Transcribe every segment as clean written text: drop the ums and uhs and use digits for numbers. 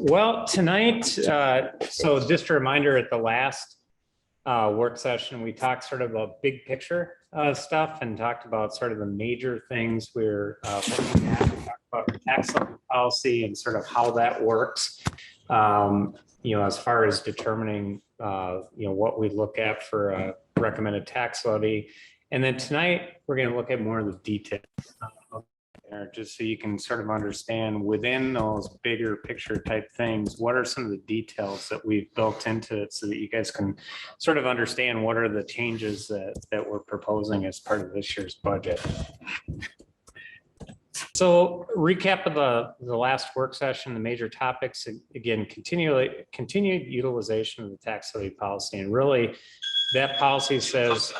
Well, tonight, so just a reminder, at the last work session, we talked sort of about big picture stuff and talked about sort of the major things we're looking at. We talked about our tax levy policy and sort of how that works, as far as determining, what we look at for a recommended tax levy. And then tonight, we're going to look at more of the details. Just so you can sort of understand within those bigger picture type things, what are some of the details that we've built into it so that you guys can sort of understand what are the changes that we're proposing as part of this year's budget. So recap of the last work session, the major topics, again, continued utilization of the tax levy policy. And really that policy says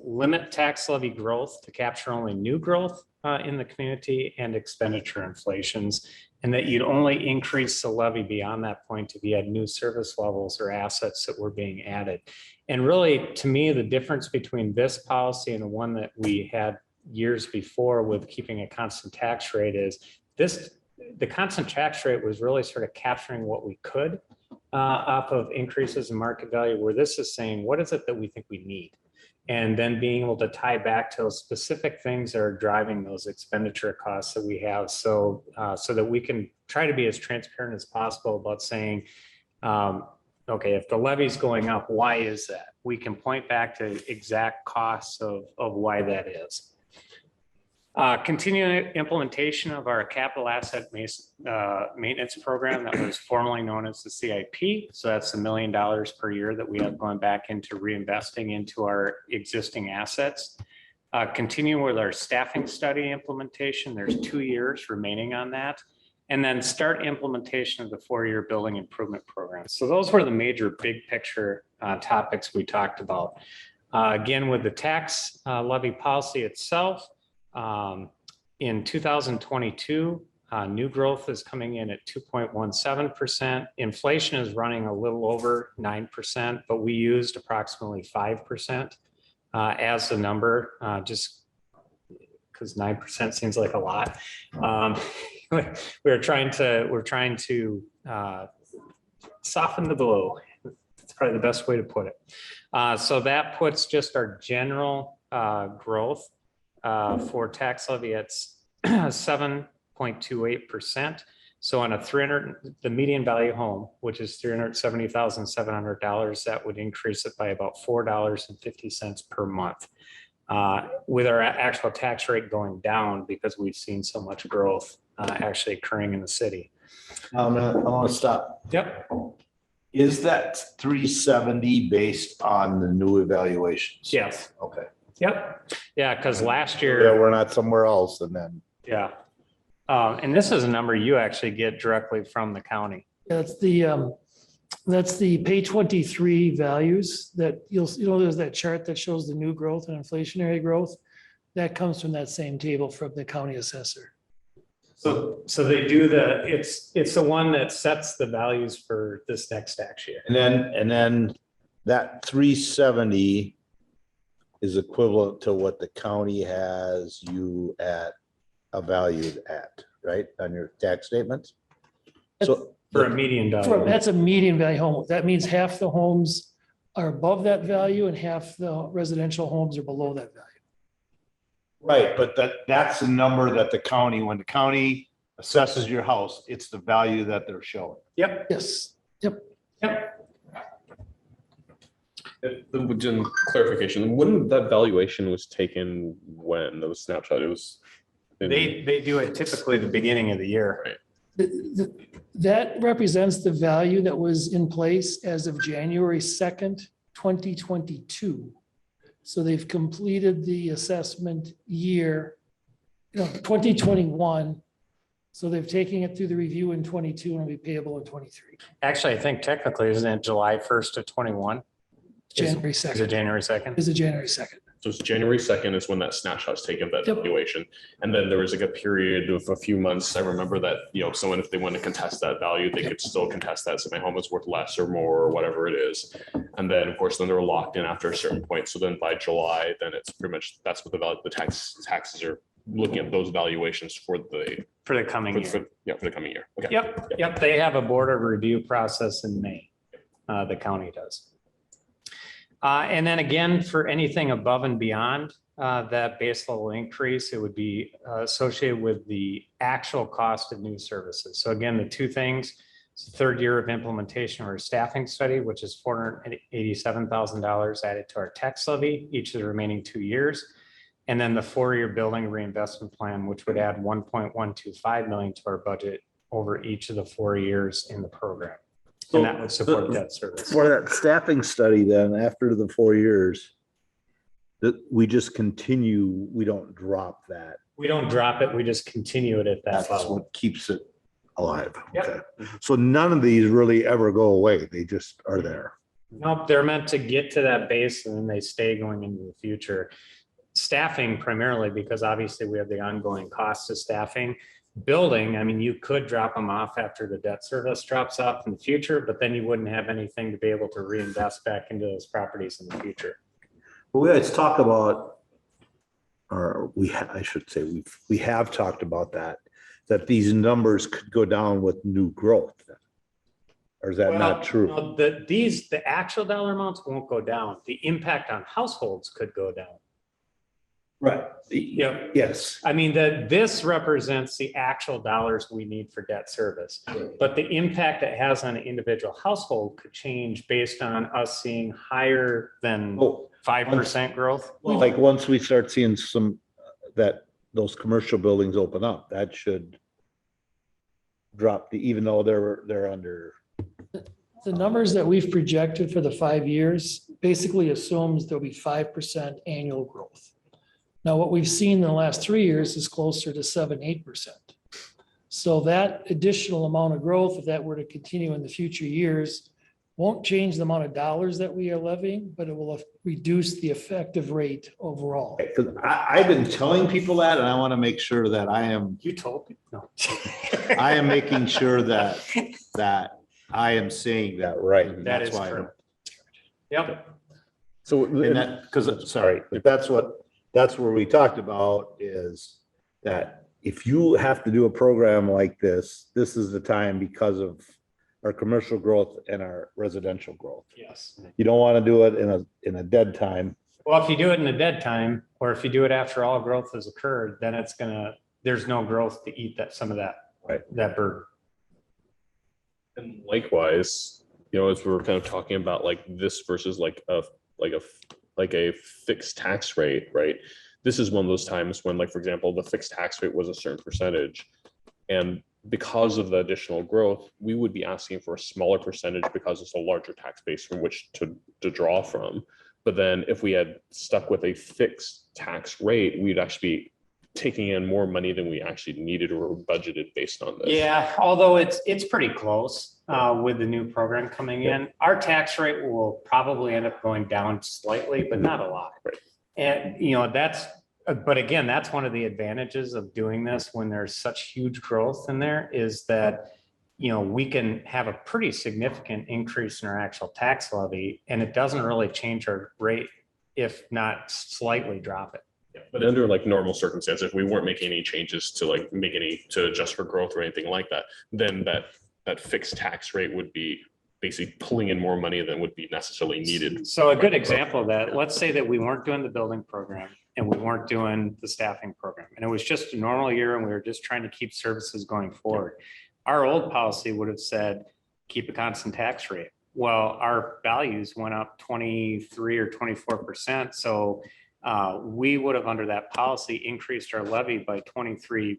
limit tax levy growth to capture only new growth in the community and expenditure inflations, and that you'd only increase the levy beyond that point if you had new service levels or assets that were being added. And really, to me, the difference between this policy and the one that we had years before with keeping a constant tax rate is the constant tax rate was really sort of capturing what we could off of increases in market value, where this is saying, what is it that we think we need? And then being able to tie back to those specific things that are driving those expenditure costs that we have, so that we can try to be as transparent as possible about saying, okay, if the levy's going up, why is that? We can point back to exact costs of why that is. Continuing implementation of our capital asset maintenance program that was formerly known as the CIP. So that's $1 million per year that we have going back into reinvesting into our existing assets. Continue with our staffing study implementation. There's 2 years remaining on that. And then start implementation of the 4-year building improvement program. So those were the major big picture topics we talked about. Again, with the tax levy policy itself, in 2022, new growth is coming in at 2.17%. Inflation is running a little over 9%, but we used approximately 5% as the number, just because 9% seems like a lot. We're trying to soften the blow. That's probably the best way to put it. So that puts just our general growth for tax levy at 7.28%. So on the median value home, which is $370,700, that would increase it by about $4.50 per month. With our actual tax rate going down because we've seen so much growth actually occurring in the city. I'm gonna stop. Yep. Is that 370 based on the new evaluations? Yes. Okay. Yep. Yeah, because last year. Yeah, we're not somewhere else and then. Yeah. And this is a number you actually get directly from the county. That's the page 23 values that there's that chart that shows the new growth and inflationary growth. That comes from that same table from the county assessor. So they do it's the one that sets the values for this next tax year. And then that 370 is equivalent to what the county has you valued at, right, on your tax statements? So for a median value. That's a median value home. That means half the homes are above that value and half the residential homes are below that value. right, but that's the number that when the county assesses your house, it's the value that they're showing. Yep. Yes. Yep. Yep. Just clarification, when that valuation was taken, when there was snapshot, it was They do it typically the beginning of the year. Right. That represents the value that was in place as of January 2nd, 2022. So they've completed the assessment year, 2021. So they've taken it through the review in 22 and will be payable in 23. Actually, I think technically, isn't it July 1st of 21? January Is it 2nd. January 2nd? Is it January 2nd? So it's January 2nd is when that snapshot is taken, that Yep. valuation. And then there was like a period of a few months. I remember that, someone, if they want to contest that value, they could still contest that. So my home is worth less or more or whatever it is. And then of course, then they're locked in after a certain point. So then by July, then it's pretty much, that's what the taxes are looking at, those valuations for For the coming year. For the coming year. Okay. Yep. They have a board of review process in May. The county does. And then again, for anything above and beyond that base level increase, it would be associated with the actual cost of new services. So again, the two things, it's the third year of implementation of our staffing study, which is $487,000 added to our tax levy each of the remaining 2 years. And then the 4-year building reinvestment plan, which would add 1.125 million to our budget over each of the 4 years in the program. And that would support debt service. For that staffing study, then after the 4 years, that we just continue, we don't drop that. We don't drop it, we just continue it at that That's level. what keeps it alive. Yep. Okay. So none of these really ever go away. They just are there. Nope, they're meant to get to that base and then they stay going into the future. Staffing primarily because obviously we have the ongoing costs of staffing. Building, I mean, you could drop them off after the debt service drops off in the future, but then you wouldn't have anything to be able to reinvest back into those properties in the future. Well, we always talk about, or I should say, we have talked about that these numbers could go down with new growth. Or is that not true? No, the actual dollar amounts won't go down. The impact on households could go down. Right. Yeah. Yes. I mean, this represents the actual dollars we need for debt service, but the impact it has on an individual household could change based on us seeing higher than 5% growth. Like once we start seeing those commercial buildings open up, that should drop even though they're under. The numbers that we've projected for the 5 years basically assumes there'll be 5% annual growth. Now, what we've seen in the last 3 years is closer to 7-8%. So that additional amount of growth, if that were to continue in the future years, won't change the amount of dollars that we are levying, but it will reduce the effective rate overall. Because I've been telling people that, and I want to make sure that I am. You told me. No. I am making sure that I am saying that right. And That that's is why true. Yep. So And that, because, sorry, but that's where we talked about is that if you have to do a program like this is the time because of our commercial growth and our residential growth. Yes. You don't want to do it in a dead time. Well, if you do it in a dead time, or if you do it after all growth has occurred, then there's no growth to eat some of that, Right. that burden. And likewise, as we were kind of talking about like this versus like a fixed tax rate, right? This is one of those times when, like, for example, the fixed tax rate was a certain percentage. And because of the additional growth, we would be asking for a smaller percentage because it's a larger tax base from which to draw from. But then if we had stuck with a fixed tax rate, we'd actually be taking in more money than we actually needed or budgeted based on this. Yeah, although it's pretty close with the new program coming in. Our tax rate will probably end up going down slightly, but not a lot. Right. And but again, that's one of the advantages of doing this when there's such huge growth in there is that, we can have a pretty significant increase in our actual tax levy and it doesn't really change our rate, if not slightly drop it. But under like normal circumstances, if we weren't making any changes to adjust for growth or anything like that, then that fixed tax rate would be basically pulling in more money than would be necessarily needed. So a good example of that, let's say that we weren't doing the building program and we weren't doing the staffing program, and it was just a normal year and we were just trying to keep services going forward. Our old policy would have said, keep a constant tax rate. Well, our values went up 23 or 24%. So we would have, under that policy, increased our levy by 23%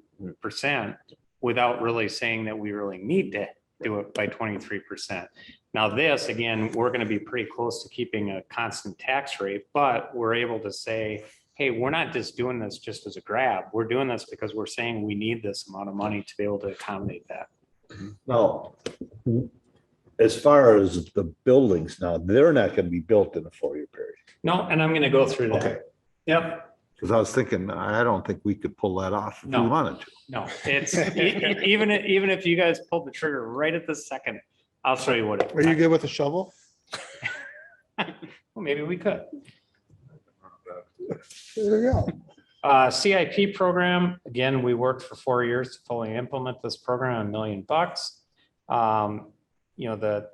without really saying that we really need to do it by 23%. Now this, again, we're going to be pretty close to keeping a constant tax rate, but we're able to say, hey, we're not just doing this just as a grab. We're doing this because we're saying we need this amount of money to be able to accommodate that. Now, as far as the buildings now, they're not going to be built in a 4-year period. No, and I'm going to go through that. Okay. Yep. Because I was thinking, I don't think we could pull that off if No. we wanted to. No, it's even if you guys pulled the trigger right at this second, I'll show you what it. Are you good with a shovel? Well, maybe we could. There you go. CIP program, again, we worked for 4 years to fully implement this program, $1 million.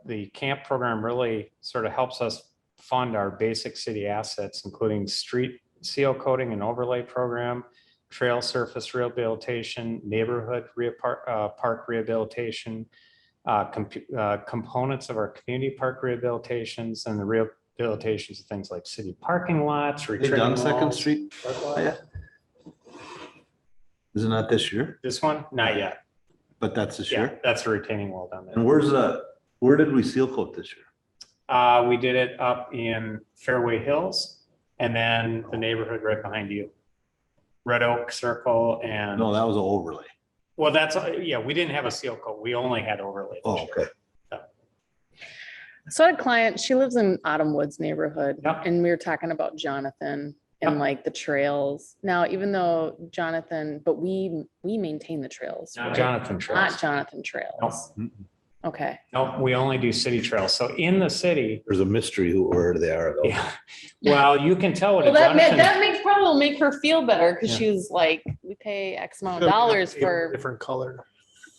The camp program really sort of helps us fund our basic city assets, including street seal coating and overlay program, trail surface rehabilitation, neighborhood park rehabilitation, components of our community park rehabilitations, and the rehabilitations of things like city parking lots. They done Second walls. Street? Isn't that this year? This one, not yet. But that's this Yeah, year? that's a retaining wall down there. And where did we seal coat this year? We did it up in Fairway Hills and then the neighborhood right behind you. Red Oak Circle and, No, that was an overlay. well, we didn't have a seal coat. We only had overlay. this Oh, year. okay. So I had a client, she lives in Autumn Woods neighborhood, Yep. and we were talking about Jonathan and Yep. like the trails. Now, even though Jonathan, but we maintain the trails, Not right? Jonathan Not Trails. Jonathan Trails. Okay. No, we only do city trails. So in the city, There's a mystery where they are though. yeah, well, you can tell what a Well, Jonathan. that makes probably will make her feel better because Yeah. she was like, we pay X amount of dollars for, Different color.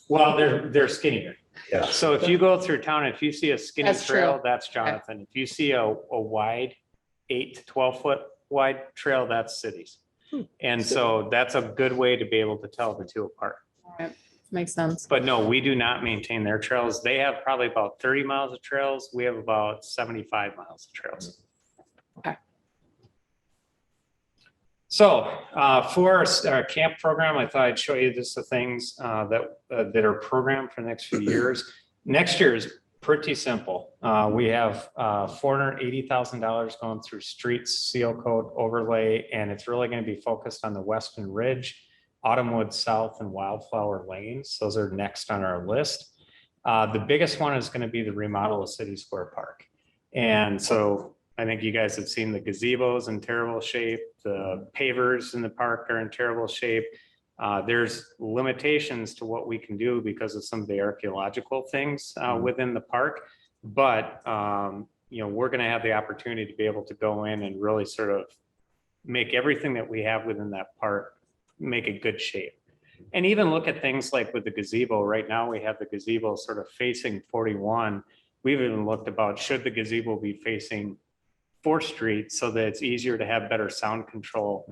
Well, they're skinnier. Yeah. So if you go through town, if you see a skinny That's trail, true. that's Jonathan. If you see a wide 8 to 12-foot wide trail, that's cities. And so that's a good way to be able to tell the two apart. makes sense. But no, we do not maintain their trails. They have probably about 30 miles of trails. We have about 75 miles of trails. Okay. So for our camp program, I thought I'd show you just the things that are programmed for the next few years. Next year is pretty simple. We have $480,000 going through streets, seal coat, overlay, and it's really going to be focused on the Weston Ridge, Autumnwood South, and Wildflower Lanes. Those are next on our list. The biggest one is going to be the remodel of City Square Park. And so I think you guys have seen the gazebos in terrible shape. The pavers in the park are in terrible shape. There's limitations to what we can do because of some of the archaeological things within the park. But, we're going to have the opportunity to be able to go in and really sort of make everything that we have within that park, make a good shape. And even look at things like with the gazebo. Right now, we have the gazebo sort of facing 41. We've even looked about, should the gazebo be facing 4th Street so that it's easier to have better sound control,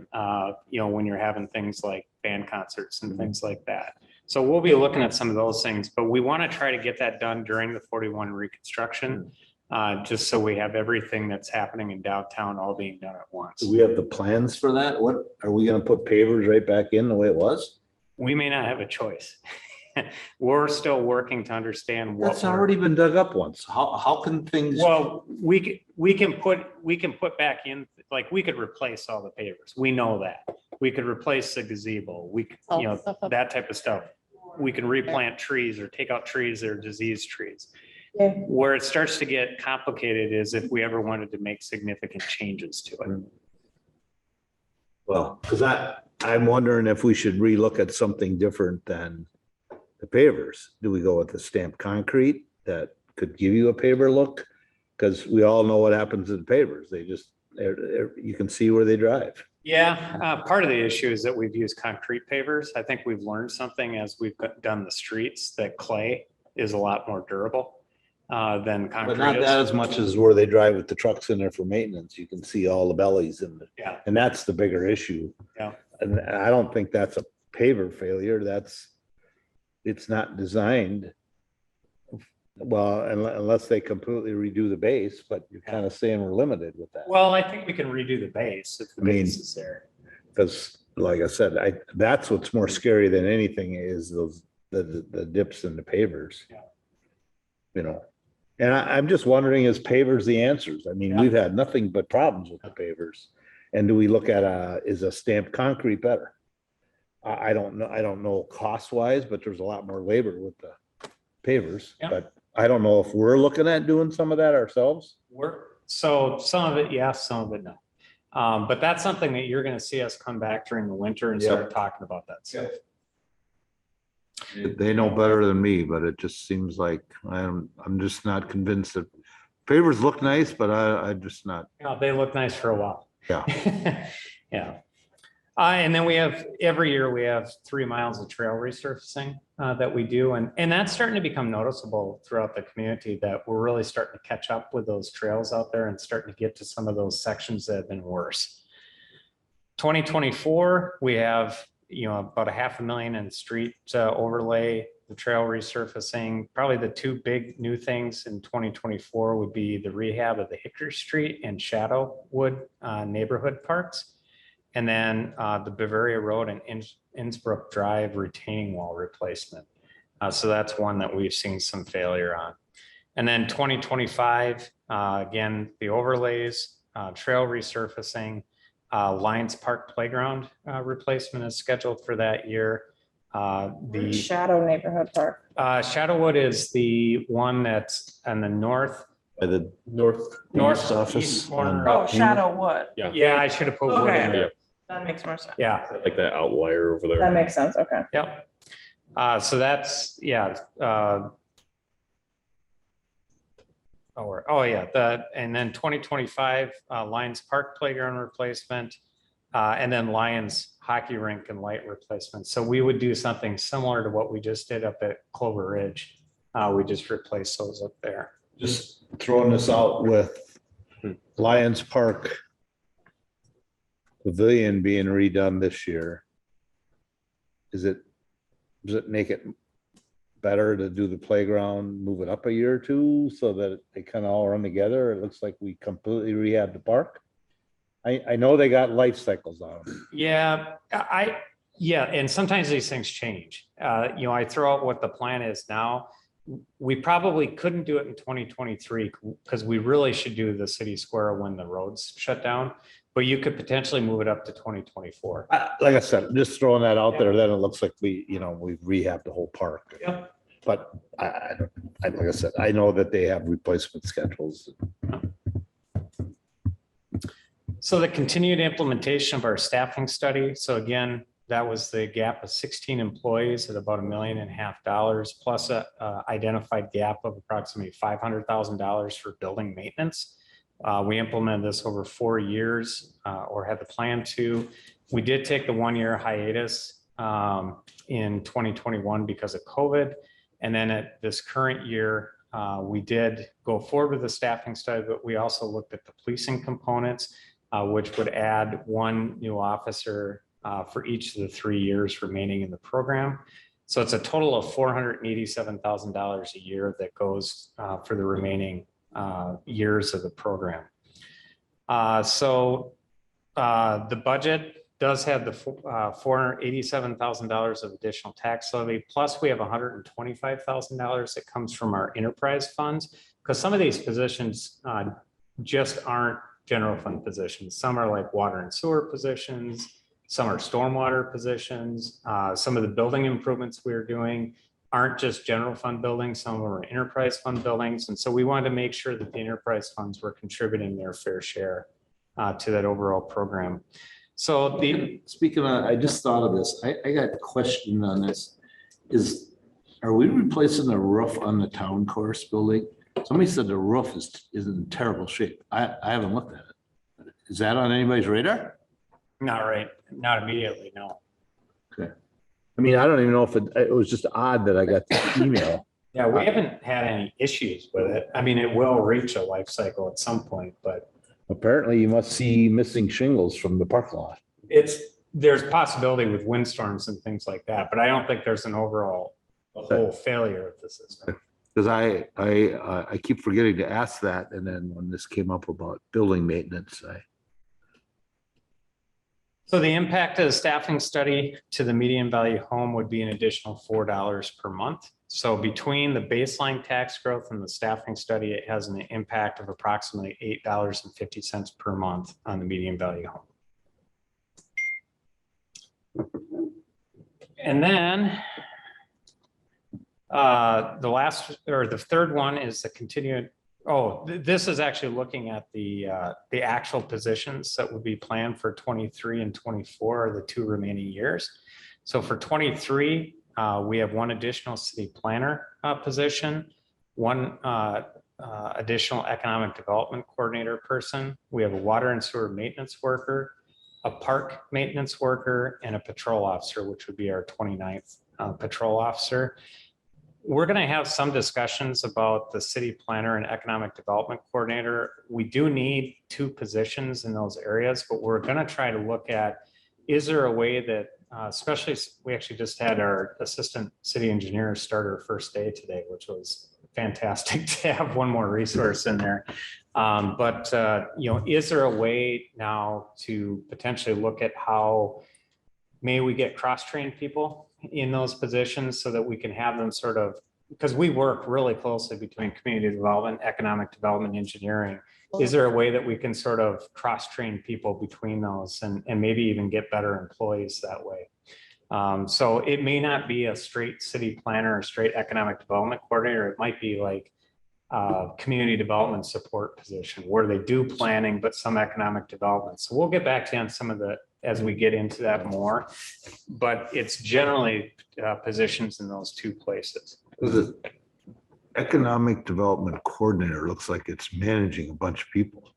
when you're having things like band concerts and things like that. So we'll be looking at some of those things, but we want to try to get that done during the 41 reconstruction, just so we have everything that's happening in downtown all being done at once. Do we have the plans for that? What, are we gonna put pavers right back in the way it was? We may not have a choice. We're still working to understand what. That's already been dug up once. How can things? Well, we can put back in, like, we could replace all the pavers. We know that. We could replace the gazebo. We, could, Oh, stuff up. that type of stuff. We can replant trees or take out trees that are diseased trees. Yeah. Where it starts to get complicated is if we ever wanted to make significant changes to it. Well, because I'm wondering if we should relook at something different than the pavers. Do we go with the stamped concrete that could give you a paver look? Because we all know what happens to the pavers. They just, you can see where they drive. Yeah, part of the issue is that we've used concrete pavers. I think we've learned something as we've done the streets, that clay is a lot more durable than concrete. But not is. that as much as where they drive with the trucks in there for maintenance. You can see all the bellies in the, Yeah. and that's the bigger issue. Yeah. And I don't think that's a paver failure. It's not designed. Well, unless they completely redo the base, but you're kind of saying we're limited with that. Well, I think we can redo the base if the I mean, base is there. Because like I said, that's what's more scary than anything is the dips and the pavers. Yeah. And I'm just wondering, is pavers the answers? I mean, Yeah. we've had nothing but problems with the pavers. And do we look at is a stamped concrete better? I don't know cost wise, but there's a lot more labor with the pavers. Yeah. But I don't know if we're looking at doing some of that ourselves. So some of it, yes, some of it, no. But that's something that you're going to see us come back during the winter and start talking about that stuff. They know better than me, but it just seems like I'm just not convinced that pavers look nice, but I just not. They look nice for a while. Yeah. Yeah. And then we have, every year we have 3 miles of trail resurfacing that we do. And that's starting to become noticeable throughout the community that we're really starting to catch up with those trails out there and starting to get to some of those sections that have been worse. 2024, we have, about $500,000 in street overlay, the trail resurfacing. Probably the two big new things in 2024 would be the rehab of the Hickory Street and Shadowwood neighborhood parks. And then the Bavaria Road and Innsbrook Drive retaining wall replacement. So that's one that we've seen some failure on. And then 2025, again, the overlays, trail resurfacing, Lions Park Playground replacement is scheduled for that year. The Shadow Neighborhood Park. Shadowwood is the one that's in the north. By the North office. corner. Oh, Shadow Wood. Yeah, I should have put wood in Okay. there. That makes more sense. Yeah, Like that outlier over there. That makes sense. Okay. yep. So that's, yeah. And then 2025 Lions Park Playground replacement, and then Lions Hockey Rink and light replacement. So we would do something similar to what we just did up at Clover Ridge. We just replaced those up there. Just throwing this out with Lions Park Pavilion being redone this year. Does it make it better to do the playground, move it up a year or two so that they kind of all run together? It looks like we completely rehab the park. I know they got life cycles on them. Yeah, and sometimes these things change. I throw out what the plan is now. We probably couldn't do it in 2023 because we really should do the city square when the roads shut down, but you could potentially move it up to 2024. Like I said, just throwing that out there, then it looks like we've rehabbed the whole park. Yep. But like I said, I know that they have replacement schedules. So the continued implementation of our staffing study. So again, that was the gap of 16 employees at about $1.5 million, plus a identified gap of approximately $500,000 for building maintenance. We implemented this over 4 years, or had the plan to. We did take the 1-year hiatus in 2021 because of COVID. And then at this current year, we did go forward with the staffing study, but we also looked at the policing components, which would add 1 new officer for each of the 3 years remaining in the program. So it's a total of $487,000 a year that goes for the remaining years of the program. So the budget does have the $487,000 of additional tax levy, plus we have $125,000 that comes from our enterprise funds, because some of these positions just aren't general fund positions. Some are like water and sewer positions. Some are stormwater positions. Some of the building improvements we're doing aren't just general fund buildings. Some of them are enterprise fund buildings. And so we wanted to make sure that the enterprise funds were contributing their fair share to that overall program. So Speaking of, I just thought of this. I got a question on this. Are we replacing the roof on the town course building? Somebody said the roof is in terrible shape. I haven't looked at it. Is that on anybody's radar? not right, not immediately, no. Okay. I mean, I don't even know if it was just odd that I got the email. Yeah, we haven't had any issues with it. I mean, it will reach a life cycle at some point, but Apparently you must see missing shingles from the parking lot. there's possibility with windstorms and things like that, but I don't think there's an overall whole failure of the system. Because I keep forgetting to ask that, and then when this came up about building maintenance, So the impact of the staffing study to the median value home would be an additional $4 per month. So between the baseline tax growth and the staffing study, it has an impact of approximately $8.50 per month on the median value home. And then the third one is the continued. This is actually looking at the actual positions that would be planned for 23 and 24, the 2 remaining years. So for 23, we have 1 additional city planner position, 1 additional economic development coordinator person. We have a water and sewer maintenance worker, a park maintenance worker, and a patrol officer, which would be our 29th patrol officer. We're going to have some discussions about the city planner and economic development coordinator. We do need 2 positions in those areas, but we're going to try to look at, is there a way that, especially, we actually just had our assistant city engineer start her first day today, which was fantastic to have one more resource in there. Is there a way now to potentially look at how may we get cross-trained people in those positions so that we can have them sort of, because we work really closely between community development, economic development, engineering. Is there a way that we can sort of cross-train people between those and maybe even get better employees that way? So it may not be a straight city planner or straight economic development coordinator. It might be like a community development support position where they do planning, but some economic development. So we'll get back to you on some of the, as we get into that more, but it's generally positions in those 2 places. The economic development coordinator looks like it's managing a bunch of people.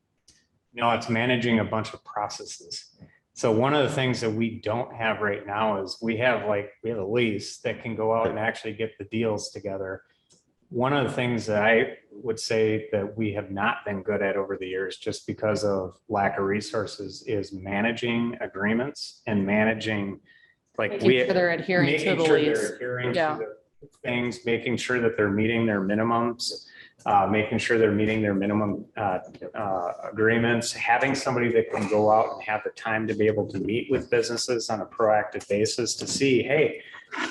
No, it's managing a bunch of processes. So one of the things that we don't have right now is we have a lease that can go out and actually get the deals together. One of the things that I would say that we have not been good at over the years, just because of lack of resources, is managing agreements and managing, Making sure they're adhering to the lease. Yeah. Things, making sure that they're meeting their minimums, making sure they're meeting their minimum agreements, having somebody that can go out and have the time to be able to meet with businesses on a proactive basis to see, hey,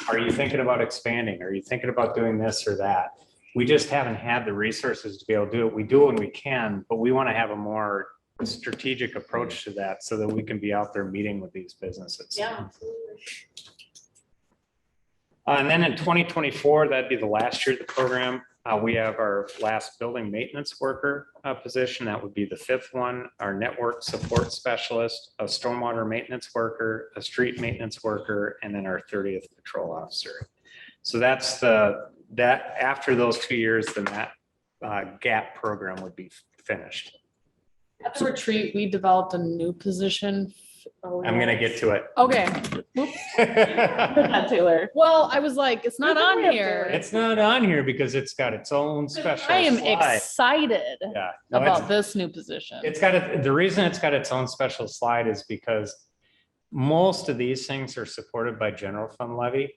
are you thinking about expanding? Are you thinking about doing this or that? We just haven't had the resources to be able to do it. We do it when we can, but we want to have a more strategic approach to that so that we can be out there meeting with these businesses. Yeah, absolutely. And then in 2024, that'd be the last year of the program. We have our last building maintenance worker position. That would be the 5th one, our network support specialist, a stormwater maintenance worker, a street maintenance worker, and then our 30th patrol officer. So that's that after those 2 years, then that GAP program would be finished. At the retreat, we developed a new position. I'm going to get to it. Okay. Not Taylor. Well, I was like, it's not on here. It's not on here because it's got its own special I am slide. excited Yeah. No, about this new position. It's got the reason it's got its own special slide is because most of these things are supported by general fund levy.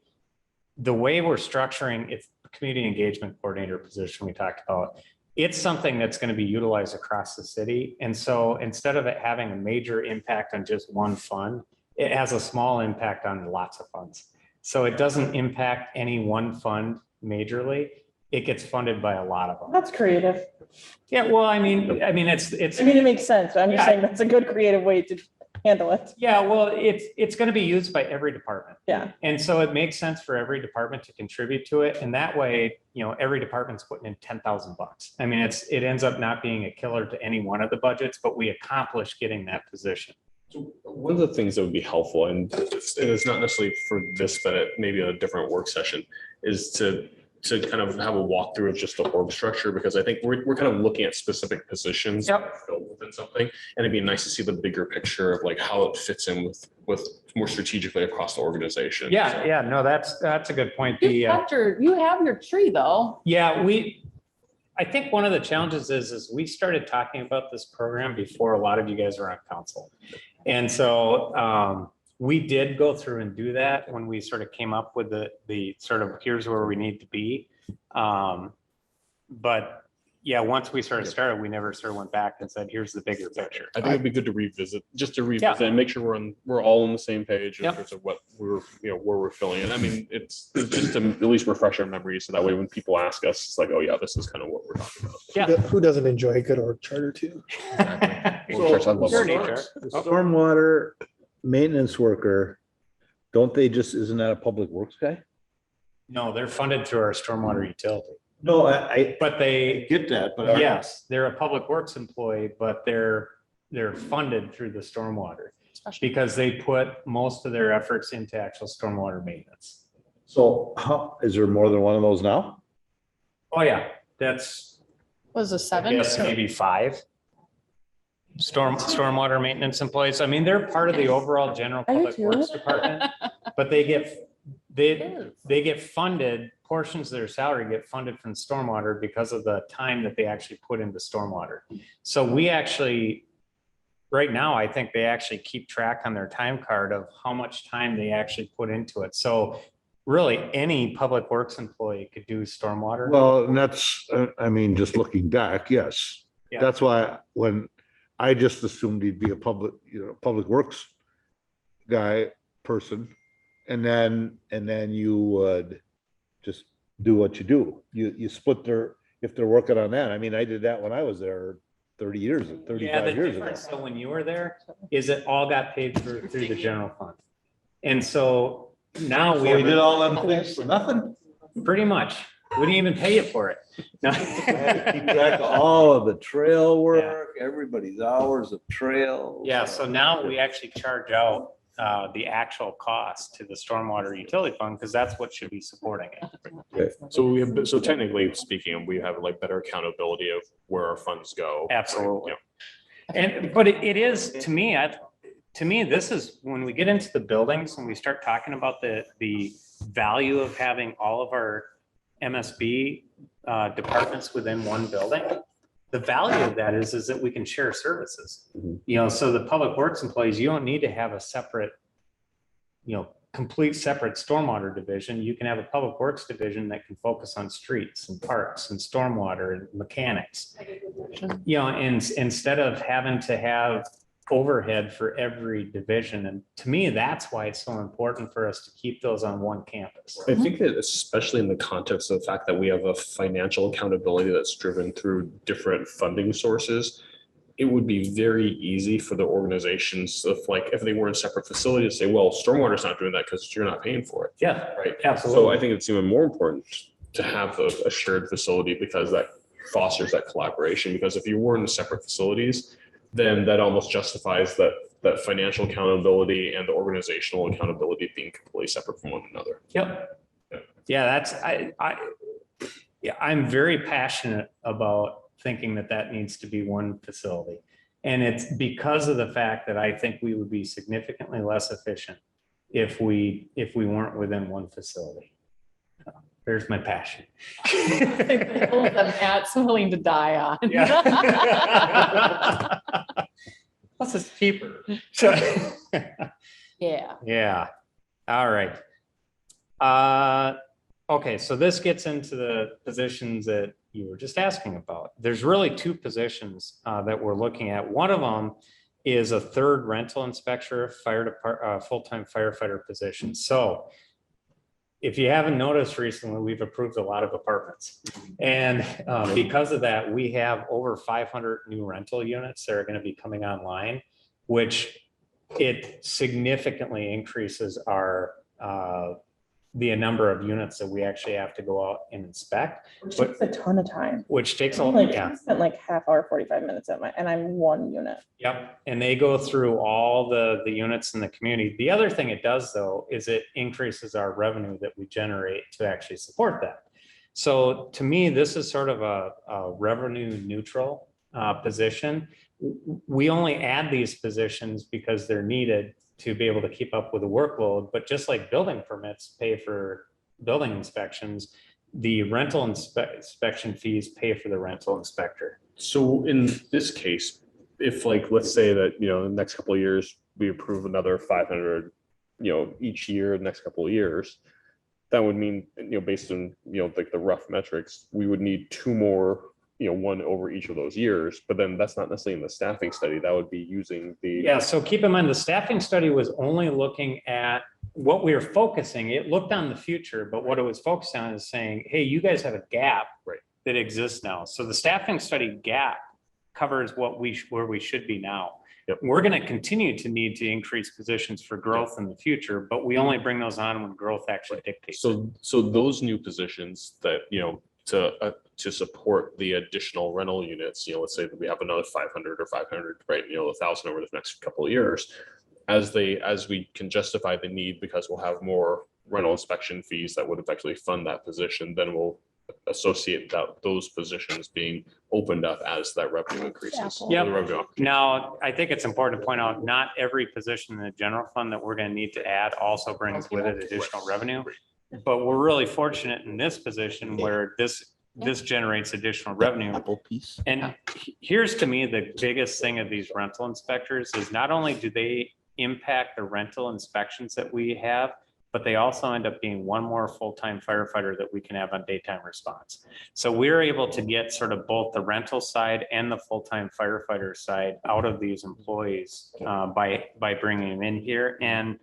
The way we're structuring it's the community engagement coordinator position we talked about. It's something that's going to be utilized across the city. And so instead of it having a major impact on just one fund, it has a small impact on lots of funds. So it doesn't impact any one fund majorly. It gets funded by a lot of them. That's creative. Yeah, well, I mean, it's. I mean, it makes sense. I'm just Yeah. saying that's a good creative way to handle it. Yeah, well, it's going to be used by every department. Yeah. And so it makes sense for every department to contribute to it. And that way, every department's putting in $10,000. I mean, it ends up not being a killer to any one of the budgets, but we accomplish getting that position. So one of the things that would be helpful, and it's not necessarily for this, but maybe a different work session, is to kind of have a walkthrough of just the org structure, because I think we're kind of looking at specific positions that are filled within something, and it'd be nice to see the bigger picture of like how it fits in with more strategically across the organization. Yeah, yeah, no, that's a good point. You have your tree though. Yeah, I think one of the challenges is we started talking about this program before a lot of you guys were on council. And so we did go through and do that when we sort of came up with the sort of here's where we need to be. But yeah, once we sort of started, we never sort of went back and said, here's the bigger picture. I think it'd be good to revisit and make sure we're all on the same page in terms of what where we're filling in. I mean, it's just to at least refresh our memories, so that way when people ask us, it's like, oh yeah, this is kind of what we're talking about. Yeah. Who doesn't enjoy a good org charter too? Stormwater maintenance worker, isn't that a public works guy? No, they're funded through our stormwater utility. No, I But they, get that, but yes, they're a public works employee, but they're funded through the stormwater because they put most of their efforts into actual stormwater maintenance. so is there more than one of those now? Oh yeah, that's Was it 7? yes, maybe 5. stormwater maintenance employees. I mean, they're part of the overall general I do public works too. department, but they get funded, portions of their salary get funded from stormwater because of the time that they actually put into stormwater. So we actually, right now, I think they actually keep track on their time card of how much time they actually put into it. So really, any public works employee could do stormwater. Well, and that's, I mean, just looking back, yes. Yeah. That's why when I just assumed he'd be a public works guy, person. And then you would just do what you do. You split if they're working on that. I mean, I did that when I was there 35 years Yeah, the ago. difference, so when you were there, is it all got paid through the general fund. And so now we We did all them things for nothing. pretty much, we didn't even pay you for it. No. Keep track of all of the trail work, everybody's hours of trail. Yeah, so now we actually charge out the actual cost to the stormwater utility fund, because that's what should be supporting it. So technically speaking, we have like better accountability of where our funds go. Absolutely. Yeah. But it is, to me, this is when we get into the buildings and we start talking about the value of having all of our MSB departments within one building. The value of that is that we can share services. So the public works employees, you don't need to have a separate, complete separate stormwater division. You can have a public works division that can focus on streets and parks and stormwater and mechanics. And instead of having to have overhead for every division. And to me, that's why it's so important for us to keep those on one campus. I think that especially in the context of the fact that we have a financial accountability that's driven through different funding sources, it would be very easy for the organizations if they were in separate facilities to say, well, stormwater's not doing that because you're not paying for it. Yeah, Right. absolutely. So I think it's even more important to have a shared facility because that fosters that collaboration. Because if you were in separate facilities, then that almost justifies that financial accountability and the organizational accountability being completely separate from one another. Yep. Yeah, I'm very passionate about thinking that needs to be one facility. And it's because of the fact that I think we would be significantly less efficient if we weren't within one facility. There's my passion. That Matt's willing to die on. Yeah. Plus it's cheaper. Yeah. Yeah. All right. Okay, so this gets into the positions that you were just asking about. There's really two positions that we're looking at. One of them is a third rental inspector, full-time firefighter position. So if you haven't noticed recently, we've approved a lot of apartments. And because of that, we have over 500 new rental units that are going to be coming online, which it significantly increases our the number of units that we actually have to go out and inspect. Which takes a ton of time. Which takes I spent like half hour, 45 minutes and I'm one unit. Yep, and they go through all the units in the community. The other thing it does though, is it increases our revenue that we generate to actually support that. So to me, this is sort of a revenue neutral position. We only add these positions because they're needed to be able to keep up with the workload, but just like building permits pay for building inspections, the rental inspection fees pay for the rental inspector. So in this case, if let's say that, in the next couple of years, we approve another 500, each year, the next couple of years, that would mean, based on, the rough metrics, we would need two more, one over each of those years, but then that's not necessarily in the staffing study. That would be using the. Yeah, so keep in mind, the staffing study was only looking at what we were focusing. It looked on the future, but what it was focused on is saying, hey, you guys have a gap that exists now. So the staffing study gap covers where we should be now. Yep. We're going to continue to need to increase positions for growth in the future, but we only bring those on when growth actually dictates. So those new positions that, to support the additional rental units, let's say that we have another 500 or 500, right? 1,000 over the next couple of years, as we can justify the need because we'll have more rental inspection fees that would effectively fund that position, then we'll associate those positions being opened up as that revenue increases. Yeah. The revenue opportunity. Now, I think it's important to point out, not every position in the general fund that we're going to need to add also brings with it additional revenue. But we're really fortunate in this position where this generates additional revenue. Apple piece. And here's to me, the biggest thing of these rental inspectors is not only do they impact the rental inspections that we have, but they also end up being one more full-time firefighter that we can have on daytime response. So we're able to get sort of both the rental side and the full-time firefighter side out of these employees by bringing them in here. And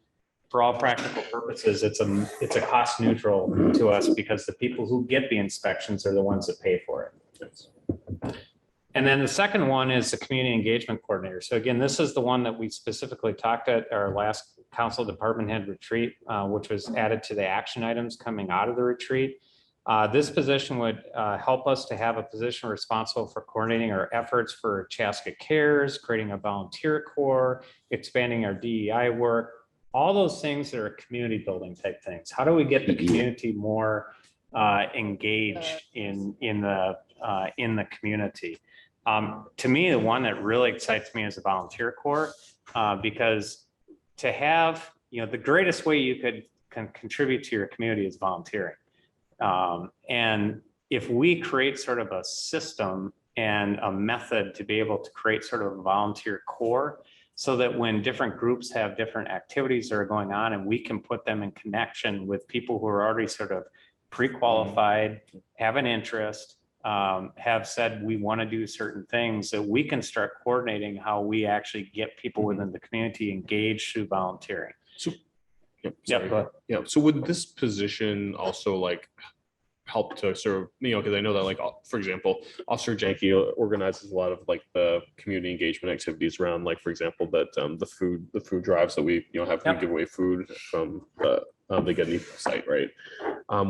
for all practical purposes, it's a cost neutral to us because the people who get the inspections are the ones that pay for it. And then the second one is the community engagement coordinator. So again, this is the one that we specifically talked at our last council department head retreat, which was added to the action items coming out of the retreat. This position would help us to have a position responsible for coordinating our efforts for Chaska Cares, creating a volunteer corps, expanding our DEI work, all those things that are community building type things. How do we get the community more engaged in the community? To me, the one that really excites me is the volunteer corps, because to have, the greatest way you can contribute to your community is volunteering. And if we create sort of a system and a method to be able to create sort of a volunteer corps, so that when different groups have different activities that are going on and we can put them in connection with people who are already sort of pre-qualified, have an interest, have said we want to do certain things, that we can start coordinating how we actually get people within the community engaged through volunteering. So, Go ahead. yeah. So would this position also like help to sort of, because I know that like, for example, Officer Janke organizes a lot of like the community engagement activities around, like, for example, that the food drives that we, have to give away food from the Getney site, right?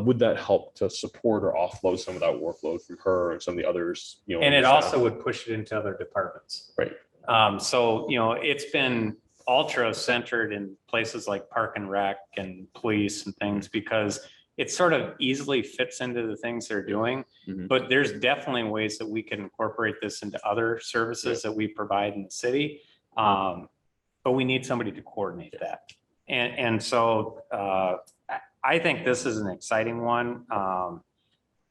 Would that help to support or offload some of that workload from her and some of the others, And it also would push it into other departments. Right. So, it's been ultra centered in places like Park and Rec and police and things, because it sort of easily fits into the things they're doing, but there's definitely ways that we can incorporate this into other services that we provide in the city. But we need somebody to coordinate that. And so I think this is an exciting one.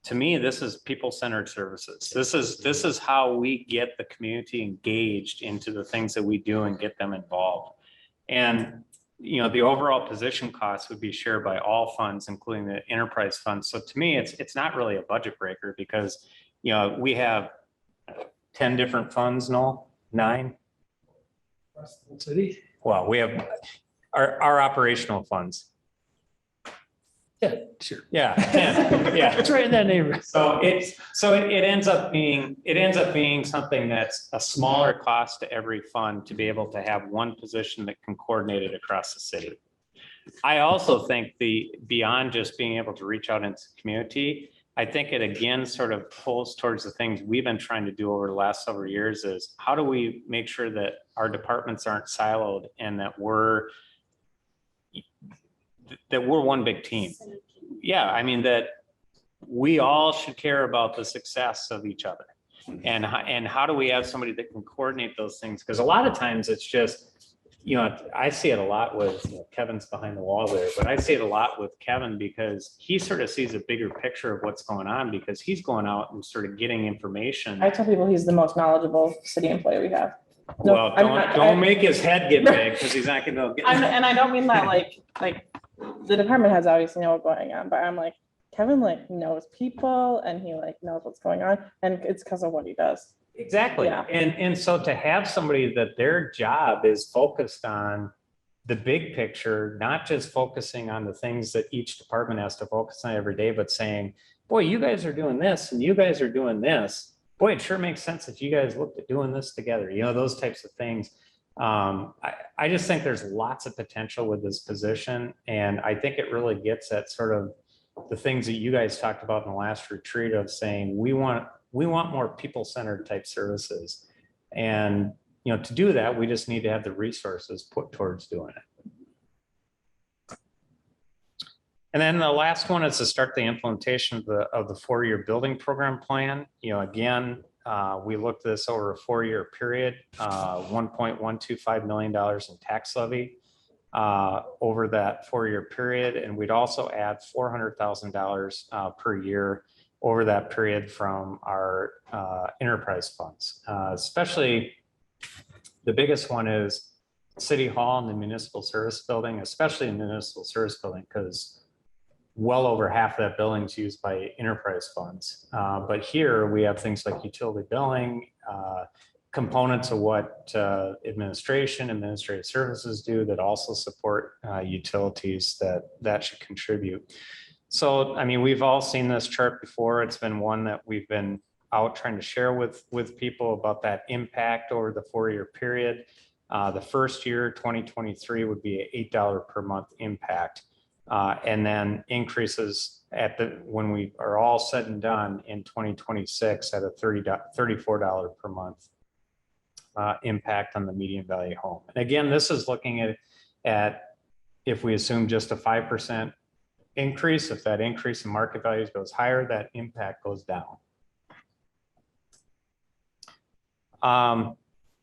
To me, this is people-centered services. This is how we get the community engaged into the things that we do and get them involved. And the overall position cost would be shared by all funds, including the enterprise funds. So to me, it's not really a budget breaker because, we have 10 different funds, 9. City? Well, we have our operational funds. Yeah, sure. Yeah. Yeah. It's right in that neighborhood. So it ends up being something that's a smaller cost to every fund to be able to have one position that can coordinate it across the city. I also think beyond just being able to reach out into the community, I think it again sort of pulls towards the things we've been trying to do over the last several years is how do we make sure that our departments aren't siloed and that we're one big team. Yeah, I mean that we all should care about the success of each other. And how do we have somebody that can coordinate those things? Because a lot of times it's just, I see it a lot with Kevin's behind the wall there, but I see it a lot with Kevin because he sort of sees a bigger picture of what's going on because he's going out and sort of getting information. I tell people he's the most knowledgeable city employee we have. No, Well, I'm don't make his head get big because he's not going to get. and I don't mean that like the department heads obviously know what's going on, but I'm like, Kevin knows people and he knows what's going on and it's because of what he does. Exactly. Yeah. And so to have somebody that their job is focused on the big picture, not just focusing on the things that each department has to focus on every day, but saying, boy, you guys are doing this and you guys are doing this. Boy, it sure makes sense if you guys looked at doing this together, those types of things. I just think there's lots of potential with this position. And I think it really gets at sort of the things that you guys talked about in the last retreat of saying, we want more people-centered type services. And, to do that, we just need to have the resources put towards doing it. And then the last one is to start the implementation of the 4-year building program plan. Again, we looked at this over a 4-year period, $1.125 million in tax levy over that 4-year period. And we'd also add $400,000 per year over that period from our enterprise funds. Especially the biggest one is City Hall and the municipal service building, especially in the municipal service building, because well over half of that building is used by enterprise funds. But here we have things like utility billing, components of what administrative services do that also support utilities that should contribute. So, I mean, we've all seen this chart before. It's been one that we've been out trying to share with people about that impact over the 4-year period. The first year, 2023, would be an $8 per month impact. And then increases when we are all said and done in 2026 at a $34 per month impact on the median value home. And again, this is looking at if we assume just a 5% increase, if that increase in market values goes higher, that impact goes down.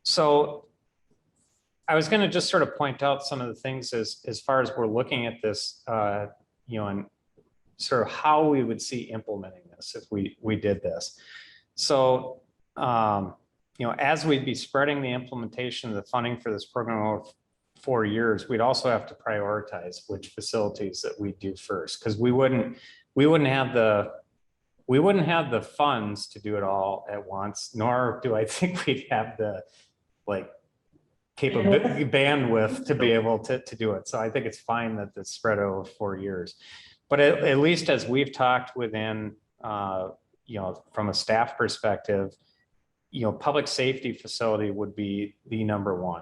So I was going to just sort of point out some of the things as far as we're looking at this, and sort of how we would see implementing this if we did this. So, as we'd be spreading the implementation of the funding for this program over 4 years, we'd also have to prioritize which facilities that we do first, because we wouldn't have the funds to do it all at once, nor do I think we'd have the capability bandwidth to be able to do it. So I think it's fine that it's spread over 4 years. But at least as we've talked within, from a staff perspective, public safety facility would be the number one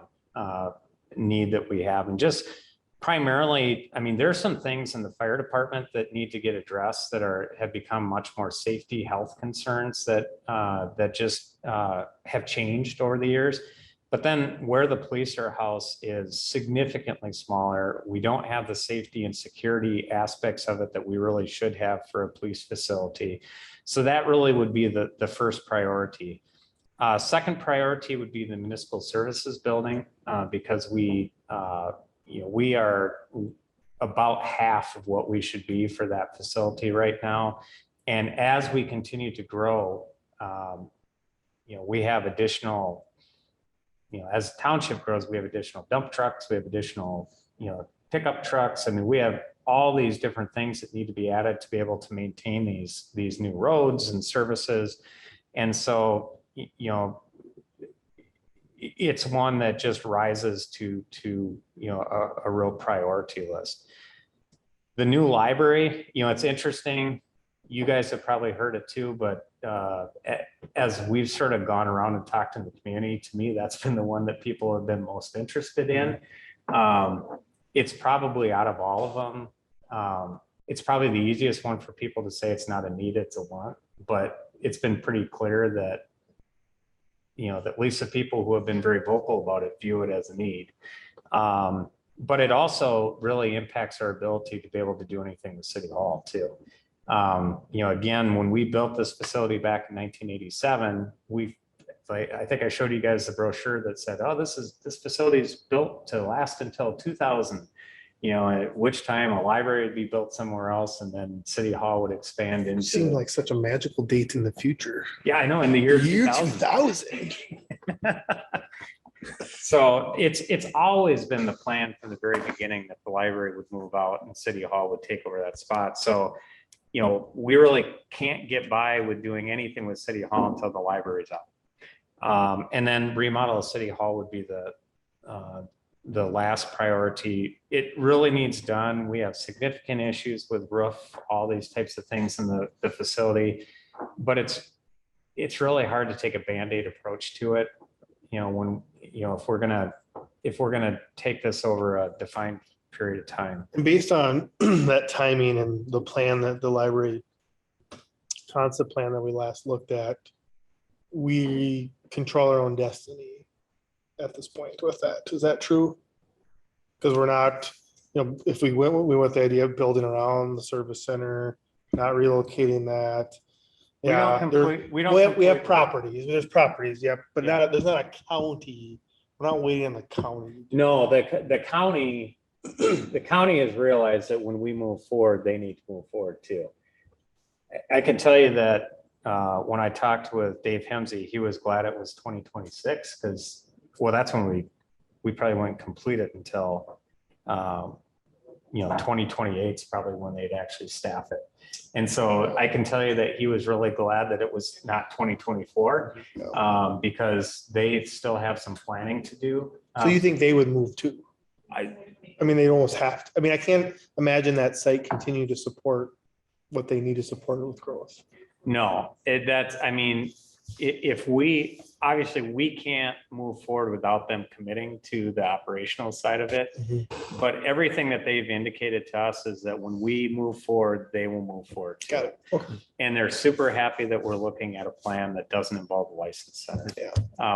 need that we have. And just primarily, I mean, there's some things in the fire department that need to get addressed that have become much more safety health concerns that just have changed over the years. But then where the police are housed is significantly smaller. We don't have the safety and security aspects of it that we really should have for a police facility. So that really would be the first priority. Second priority would be the municipal services building, because we are about half of what we should be for that facility right now. And as we continue to grow, we have additional, as the township grows, we have additional dump trucks, we have additional, pickup trucks. I mean, we have all these different things that need to be added to be able to maintain these new roads and services. And so, it's one that just rises to a real priority list. The new library, it's interesting. You guys have probably heard it too, but as we've sort of gone around and talked to the community, to me, that's been the one that people have been most interested in. It's probably out of all of them, it's probably the easiest one for people to say it's not a need, it's a want, but it's been pretty clear that that at least the people who have been very vocal about it view it as a need. But it also really impacts our ability to be able to do anything with City Hall too. Again, when we built this facility back in 1987, I think I showed you guys the brochure that said, oh, this facility is built to last until 2000, at which time a library would be built somewhere else and then City Hall would expand into. It seemed like such a magical date in the future. Yeah, I know, in the year 2000. So it's always been the plan from the very beginning that the library would move out and City Hall would take over that spot. So, we really can't get by with doing anything with City Hall until the library's out. And then remodel of City Hall would be the last priority. It really needs done. We have significant issues with roof, all these types of things in the facility, but it's really hard to take a Band-Aid approach to it. If we're gonna take this over a defined period of time. And based on that timing and the plan that the library concept plan that we last looked at, we control our own destiny at this point with that. Is that true? Because we're not if we went with the idea of building around the service center, not relocating that. We don't Yeah, complete, we don't. we completely- have properties, there's properties, yeah, but Yeah. not, there's not a county. We're not waiting on the county. No, the county, the county has realized that when we move forward, they need to move forward too. I can tell you that when I talked with Dave Hemsey, he was glad it was 2026 because, well, that's when we probably wouldn't complete it until, 2028 is probably when they'd actually staff it. And so I can tell you that he was really glad that it was not 2024 because they still have some planning to do. So you think they would move too? I mean, they almost have to. I mean, I can't imagine that site continue to support what they need to support with growth. No, if we, obviously, we can't move forward without them committing to the operational side of it. But everything that they've indicated to us is that when we move forward, they will move forward. too. Got it. Okay. And they're super happy that we're looking at a plan that doesn't involve a license center.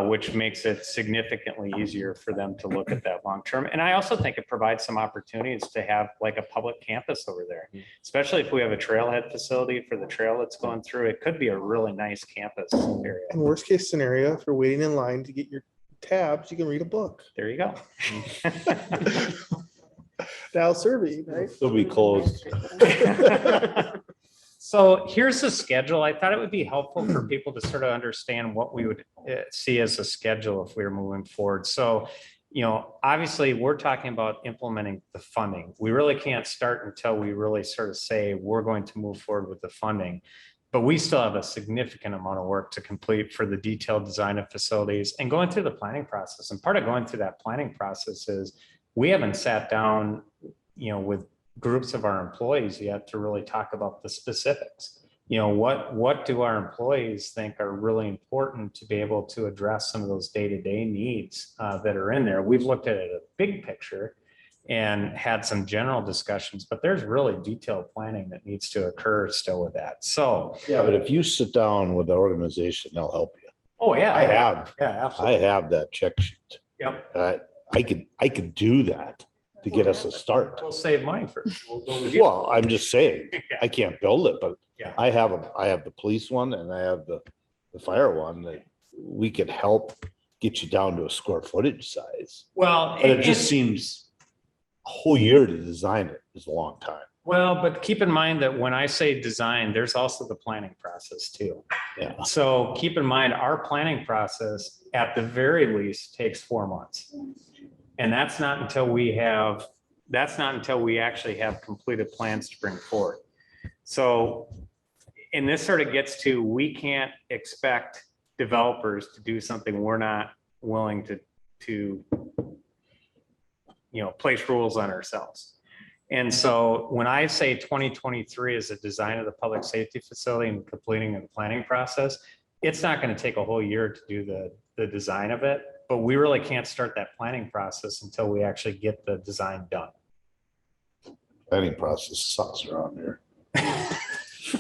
Which makes it significantly easier for them to look at that long term. And I also think it provides some opportunities to have like a public campus over there, especially if we have a trailhead facility for the trail that's going through. It could be a really nice campus area. And worst case scenario, if you're waiting in line to get your tabs, you can read a book. There you go. Dial survey, right? They'll be closed. So here's the schedule. I thought it would be helpful for people to sort of understand what we would see as a schedule if we were moving forward. So, obviously we're talking about implementing the funding. We really can't start until we really sort of say we're going to move forward with the funding. But we still have a significant amount of work to complete for the detailed design of facilities and going through the planning process. And part of going through that planning process is we haven't sat down, with groups of our employees yet to really talk about the specifics. What do our employees think are really important to be able to address some of those day-to-day needs that are in there? We've looked at it a big picture and had some general discussions, but there's really detailed planning that needs to occur still with that. So, Yeah, but if you sit down with the organization, they'll help you. oh yeah, I have. Yeah, I absolutely. have that check sheet. Yep. I could do that to get us a start. We'll save money first. We'll go with you. Well, I'm just saying, I can't build it, but Yeah. I have the police one and I have the fire one that we could help get you down to a square footage size. Well, But it just seems a whole year to design it is a long time. well, but keep in mind that when I say design, there's also the planning process too. Yeah. So keep in mind, our planning process at the very least takes 4 months. And that's not until we actually have completed plans to bring forward. So, and this sort of gets to, we can't expect developers to do something we're not willing to place rules on ourselves. And so when I say 2023 is a design of the public safety facility and completing the planning process, it's not going to take a whole year to do the design of it, but we really can't start that planning process until we actually get the design done. Planning process sucks around here.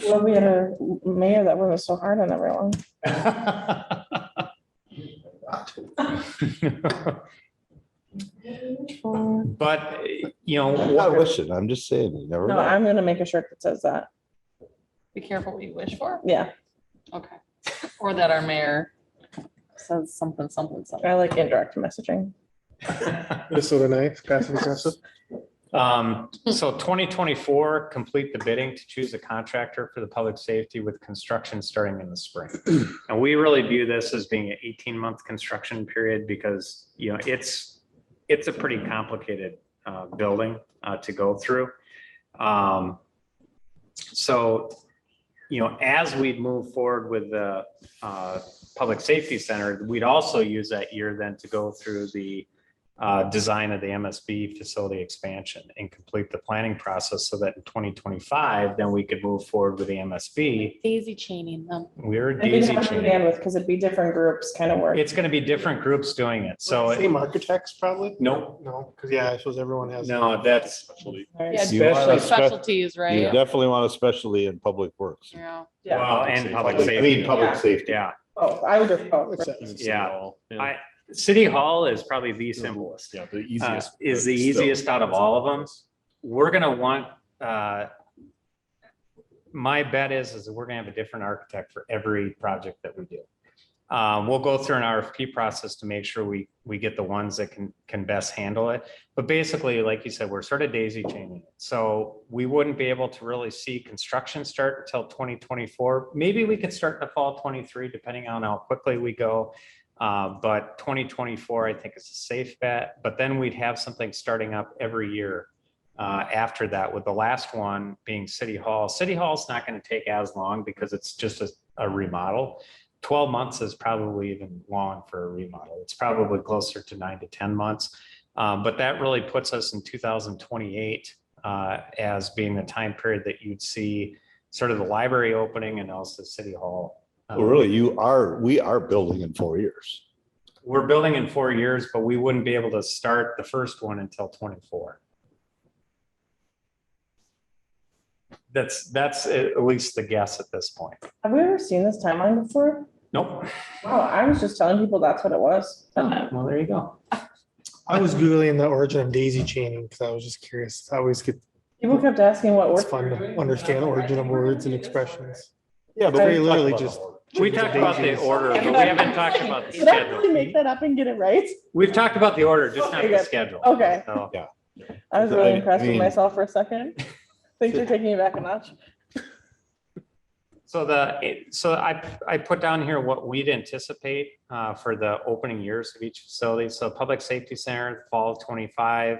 Well, we had a mayor that wasn't so hard on everyone. But, I'm not wishing, I'm just saying, you never No, know. I'm gonna make a shirt that says that. Be careful what you wish for. Yeah, Okay. Or that our mayor says something, something, something. I like indirect messaging. Minnesota nice, passive aggressive. So 2024, complete the bidding to choose a contractor for the public safety with construction starting in the spring. And we really view this as being an 18-month construction period because, it's a pretty complicated building to go through. So, as we move forward with the public safety center, we'd also use that year then to go through the design of the MSB facility expansion and complete the planning process so that in 2025, then we could move forward with the MSB. Daisy chaining them. We're It'd be daisy hard to chaining. begin with, because it'd be different groups kind of work. It's going to be different groups doing it. So, Same architects probably? nope, No, because yeah, I suppose everyone has. no, that's, Specialty. Right? Yeah, You want especially, a specialties, You right? definitely want a specialty in public works. Yeah. Yeah. well, and public I mean, safety. public safety. Yeah. Oh, I would just, oh, What's that? Yeah. City Hall is probably the simplest. Yeah, the easiest. Is the still. easiest out of all of them. We're gonna want, my bet is that we're gonna have a different architect for every project that we do. We'll go through an RFP process to make sure we get the ones that can best handle it. But basically, like you said, we're sort of daisy chaining it. So we wouldn't be able to really see construction start until 2024. Maybe we could start in the fall 23, depending on how quickly we go. But 2024, I think is a safe bet. But then we'd have something starting up every year after that, with the last one being City Hall. City Hall is not going to take as long because it's just a remodel. 12 months is probably even long for a remodel. It's probably closer to 9 to 10 months. But that really puts us in 2028 as being the time period that you'd see sort of the library opening and also City Hall. Well, really, we are building in 4 years. We're building in 4 years, but we wouldn't be able to start the first one until 24. That's at least the guess at this point. Have we ever seen this timeline before? Nope. Wow, I was just telling people that's what it was. Well, there you go. I was Googling the origin of daisy chaining because I was just curious. I always get, People kept asking what it's work. fun to understand the origin of words and expressions. Yeah, It's very literally just. We talked about the order, but we haven't talked about the Did I really schedule. make that up and get it right? We've talked about the order, just not Okay, the good. schedule. Okay. So, I was really I impressed with mean- myself for a second. Thanks for taking me back a notch. so I put down here what we'd anticipate for the opening years of each facility. So Public Safety Center, fall of 25,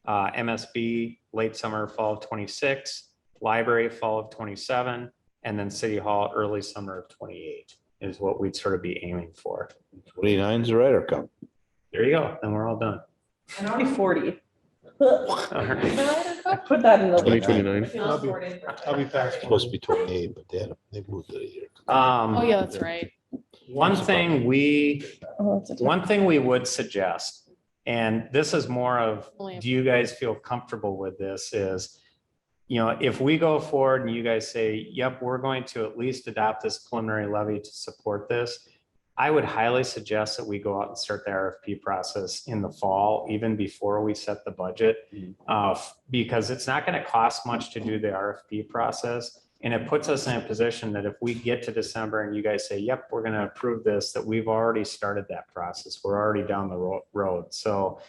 MSB, late summer, fall of 26, Library, fall of 27, and then City Hall, early summer of 28 is what we'd sort of be aiming for. 29 is the Ryder Cup. There you go. Then we're all done. And I'll be 40. All right. I put that in the. 2029. I'll be fast. Supposed to be 28, but they moved it a year. Oh, yeah, that's right. One thing we Oh, that's a tough- One thing we would suggest, and this is more of, Only- do you guys feel comfortable with this, is, if we go forward and you guys say, yep, we're going to at least adopt this preliminary levy to support this, I would highly suggest that we go out and start the RFP process in the fall, even before we set the budget, because it's not going to cost much to do the RFP process. And it puts us in a position that if we get to December and you guys say, yep, we're going to approve this, that we've already started that process. We're already down the road. So,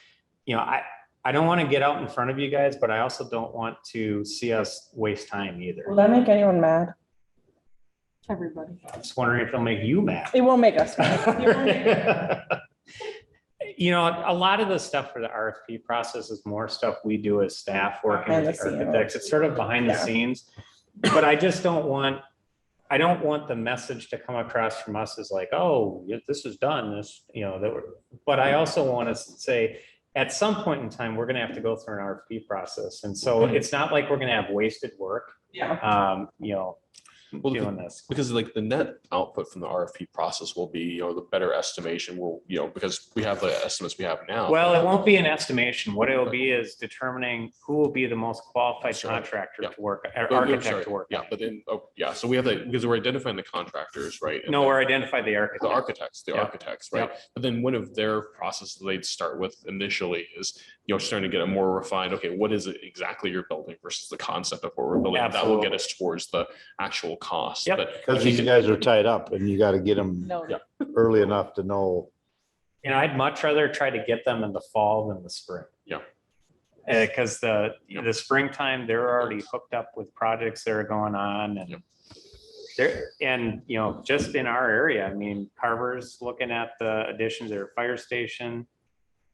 I don't want to get out in front of you guys, but I also don't want to see us waste time either. Will that make anyone mad? Everybody. I'm just wondering if it'll make you mad. It won't make us mad. A lot of the stuff for the RFP process is more stuff we do as staff working Behind with the the architects. It's sort of behind the Yeah. scenes. But I just don't want the message to come across from us as like, oh, this is done, but I also want to say, at some point in time, we're going to have to go through an RFP process. And so it's not like we're going to have wasted work, Yeah. doing this. Because like the net output from the RFP process will be, the better estimation will, because we have the estimates we have now. Well, it won't be an estimation. What it'll be is determining who will be the most qualified Sure. contractor Yeah. to work, or Oh, architect sorry. to work. Yeah, but then, so we have that, because we're identifying the contractors, right? And No, then we're identify the architect. the Yeah. architects, right? But then one of their processes they'd start with initially is, starting to get a more refined, okay, what is it exactly you're building versus the concept of what we're building? That will get us towards the actual cost. Yep. But Because these guys are tied up and you got to get them No. Yeah. early enough to know. I'd much rather try to get them in the fall than the spring. Yeah. Because the springtime, they're already hooked up with projects that are going on and just in our area, I mean, Carver's looking at the additions of their fire station.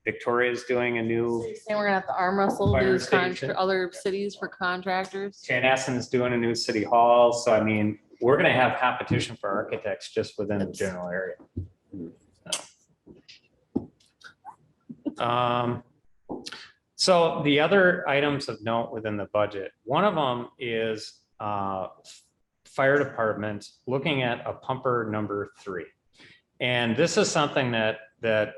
Victoria's doing a new, Saying we're gonna have to arm wrestle Fire these station. other cities for contractors. Chanhasen's doing a new city hall. So I mean, we're gonna have competition for architects just within the general area. So the other items of note within the budget, one of them is fire department looking at a pumper number 3. And this is something that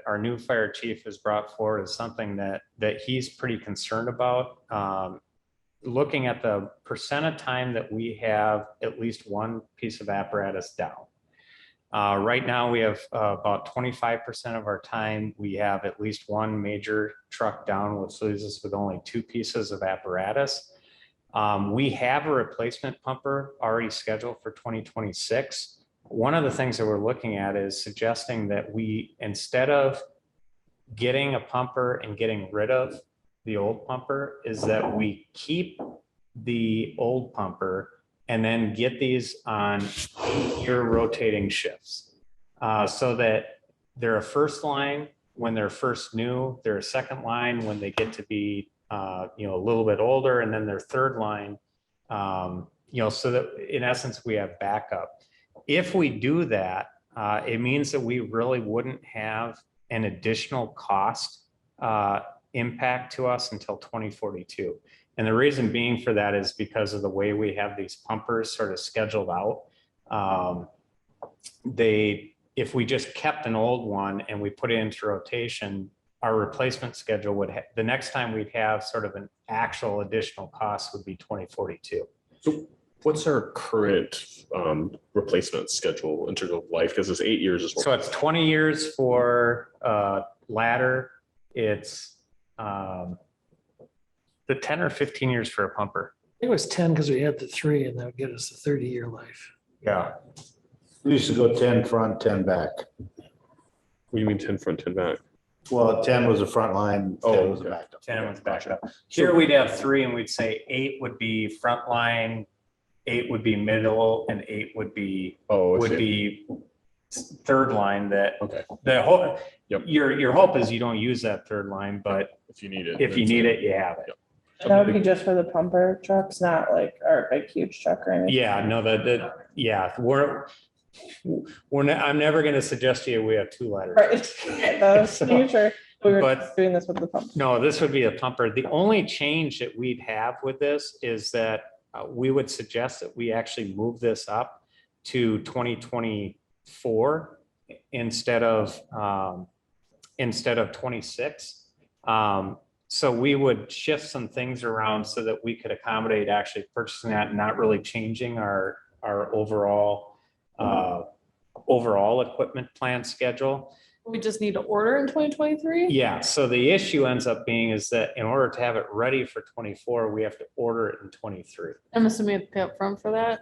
our new fire chief has brought forward as something that he's pretty concerned about. Looking at the percent of time that we have at least one piece of apparatus down. Right now, we have about 25% of our time, we have at least one major truck down, which leaves us with only 2 pieces of apparatus. We have a replacement pumper already scheduled for 2026. One of the things that we're looking at is suggesting that we, instead of getting a pumper and getting rid of the old pumper, is that we keep the old pumper and then get these on 8-year rotating shifts. So that they're a first line when they're first new, they're a second line when they get to be a little bit older, and then their third line, so that in essence, we have backup. If we do that, it means that we really wouldn't have an additional cost impact to us until 2042. And the reason being for that is because of the way we have these pumpers sort of scheduled out. If we just kept an old one and we put it into rotation, our replacement schedule would the next time we'd have sort of an actual additional cost would be 2042. So what's our current replacement schedule in terms of life? Because it's 8 years as well. So it's 20 years for ladder. It's the 10 or 15 years for a pumper. It was 10 because we had the 3 and that would get us a 30-year life. Yeah. We used to go 10 front, 10 back. What do you mean 10 front, 10 back? Well, 10 was the front line, 10 was the backup. 10 was backed up. Here we'd have 3 and we'd say 8 would be front line, 8 would be middle, and 8 would be third line. That Okay. the whole Yep. your hope is you don't use that third line, but If you need it. if you need it, you have it. Yep. That would be just for the pumper trucks, not like our big huge truck or anything. Yeah, no, I'm never going to suggest to you we have 2 ladders. Right. That was future. We were But- just doing this with the pump. No, this would be a pumper. The only change that we'd have with this is that we would suggest that we actually move this up to 2024 instead of 26. So we would shift some things around so that we could accommodate actually purchasing that and not really changing our overall equipment plan schedule. We just need to order in 2023? Yeah, so the issue ends up being is that in order to have it ready for 24, we have to order it in 23. I'm assuming you have to pay up front for that.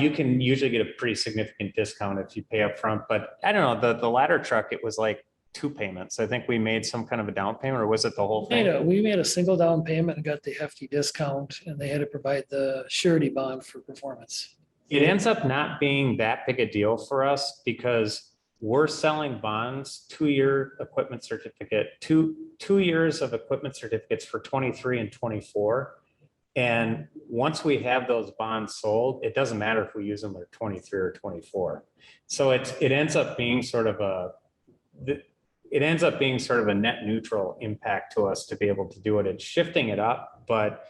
You can usually get a pretty significant discount if you pay up front, but I don't know, the ladder truck, it was like 2 payments. I think we made some kind of a down payment, or was it the whole thing? We made a single down payment and got the hefty discount, and they had to provide the surety bond for performance. It ends up not being that big a deal for us because we're selling bonds, 2-year equipment certificate, two years of equipment certificates for 23 and 24. And once we have those bonds sold, it doesn't matter if we use them at 23 or 24. So it ends up being sort of a net neutral impact to us to be able to do it. It's shifting it up, but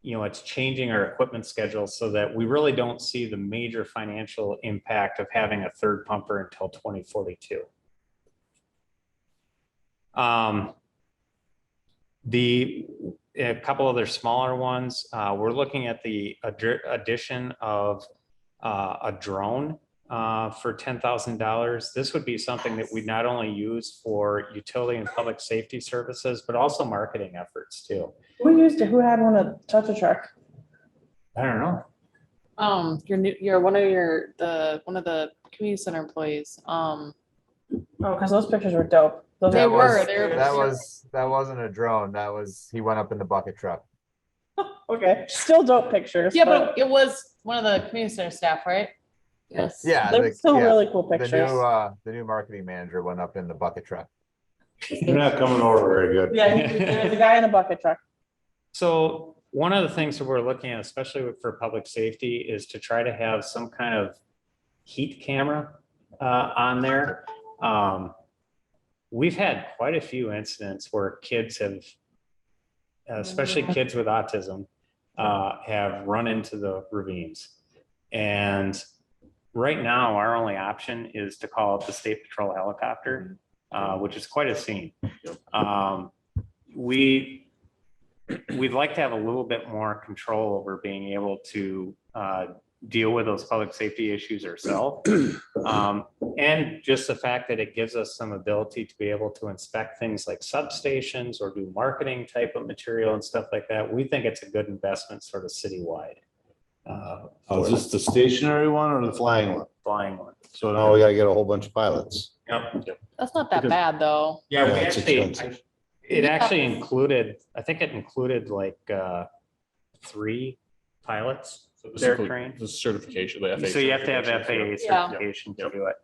it's changing our equipment schedule so that we really don't see the major financial impact of having a third pumper until 2042. A couple other smaller ones, we're looking at the addition of a drone for $10,000. This would be something that we not only use for utility and public safety services, but also marketing efforts too. Who had one of touch a truck? I don't know. You're one of the community center employees. Oh, because those pictures were dope. Those They were- were. That wasn't a drone. He went up in the bucket truck. Okay, still dope pictures. Yeah, but it was one of the community center staff, right? Yes. Yeah. They're still really cool The pictures. new marketing manager went up in the bucket truck. You're not coming over very good. Yeah, there's a guy in a bucket truck. So one of the things that we're looking at, especially for public safety, is to try to have some kind of heat camera on there. We've had quite a few incidents where kids have, especially kids with autism, have run into the ravines. And right now, our only option is to call up the State Patrol helicopter, which is quite a scene. We'd like to have a little bit more control over being able to deal with those public safety issues ourselves. And just the fact that it gives us some ability to be able to inspect things like substations or do marketing type of material and stuff like that. We think it's a good investment sort of citywide. Oh, is this the stationary one or the flying one? Flying one. So now we gotta get a whole bunch of pilots. Yep. That's not that Because- bad, though. Yeah, we Yeah, it's actually, expensive. it actually included, I think it included like 3 pilots. So this They're include trained. The certification, the FAA. So you have to have certification, FAA Yeah. certification to Yep. do it.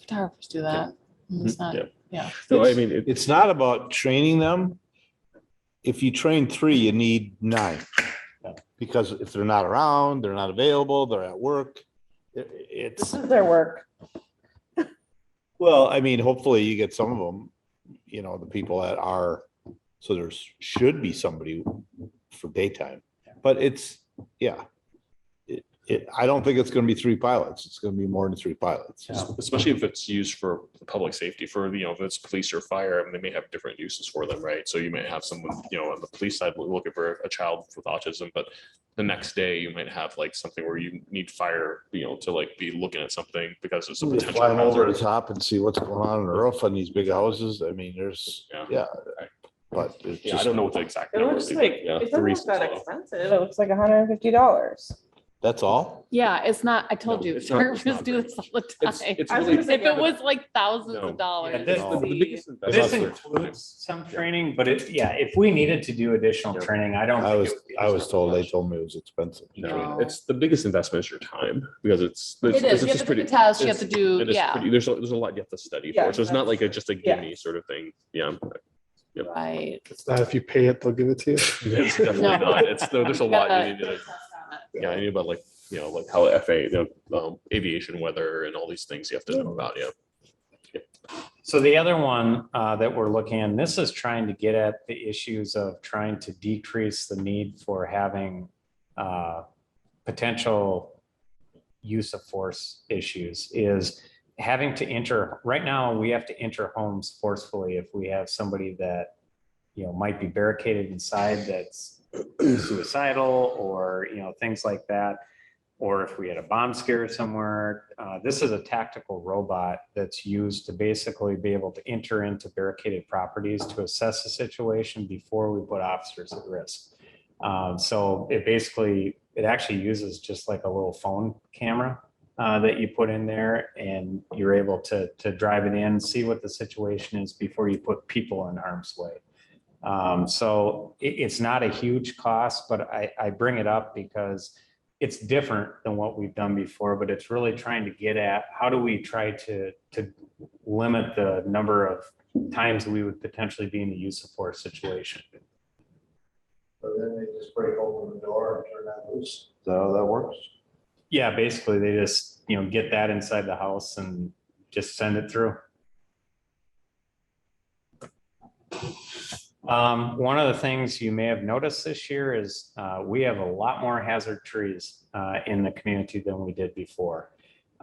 Photographers do that. It's not, Yeah. yeah. No, I mean, It's not about training them. If you train 3, you need 9. Because if they're not around, they're not available, they're at work. This It's, is their work. well, I mean, hopefully you get some of them, you know, the people that are, so there's, should be somebody for daytime. But it's, yeah. I don't think it's gonna be 3 pilots. It's gonna be more than 3 pilots. especially if it's used for public safety, for, if it's police or fire, I mean, they may have different uses for them, right? So you might have someone, on the police side looking for a child with autism, but the next day you might have like something where you need fire, to like be looking at something because it's a Just potential climb over the hazard. top and see what's going on the roof on these big houses. I mean, there's, Yeah. yeah. But it's Yeah, I just, don't know what the exact It number looks would be, like, but yeah, it doesn't 3 look that low. expensive. It looks like $150. that's all? Yeah, it's not, I told No, you, it's not- it's photographers not do very this all much. the It's, time. it's I was really. gonna say, If it was like thousands No. of dollars. Yeah, this- No. The biggest This investment- includes some training, but if we needed to do additional Yeah. training, I don't. I think was, it would be I was told, they much. told me it was expensive. No. It's the biggest investment is your time because it's. It is, you have just to take pretty- a test, you have it's- to do, it is yeah, pretty- There's a lot you have to study Yeah, for. So it's not that's like just a Yeah. gimme sort of thing. Yeah. Yep. right. It's not if you pay it, they'll give it to you. It's definitely No. not. There's a lot Gotta you need to, test on it. yeah, you need about like how FAA, aviation weather and all these things you have to know about. Yeah. So the other one that we're looking at, and this is trying to get at the issues of trying to decrease the need for having potential use of force issues, is having to enter. Right now, we have to enter homes forcefully if we have somebody that might be barricaded inside that's suicidal, or things like that. Or if we had a bomb scare somewhere. This is a tactical robot that's used to basically be able to enter into barricaded properties to assess the situation before we put officers at risk. So it actually uses just like a little phone camera that you put in there, and you're able to drive it in, see what the situation is before you put people in harm's way. So it's not a huge cost, but I bring it up because it's different than what we've done before, but it's really trying to get at how do we try to limit the number of times we would potentially be in a use of force situation. So then they just break open the door and turn that loose. Is that how that works? Yeah, basically they just, get that inside the house and just send it through. One of the things you may have noticed this year is we have a lot more hazard trees in the community than we did before.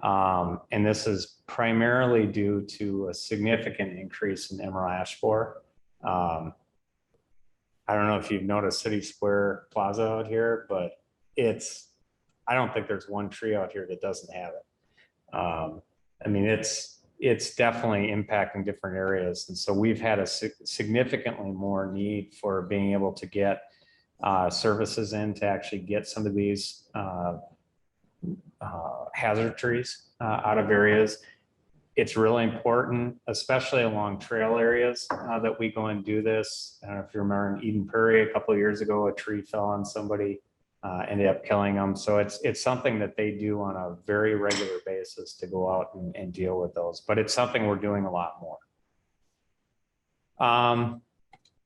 And this is primarily due to a significant increase in emerald ash borer. I don't know if you've noticed City Square Plaza out here, but I don't think there's one tree out here that doesn't have it. I mean, it's definitely impacting different areas. And so we've had a significantly more need for being able to get services in to actually get some of these hazard trees out of areas. It's really important, especially along trail areas that we go and do this. I don't know if you remember in Eden Prairie a couple of years ago, a tree fell on somebody, ended up killing them. So it's something that they do on a very regular basis to go out and deal with those, but it's something we're doing a lot more.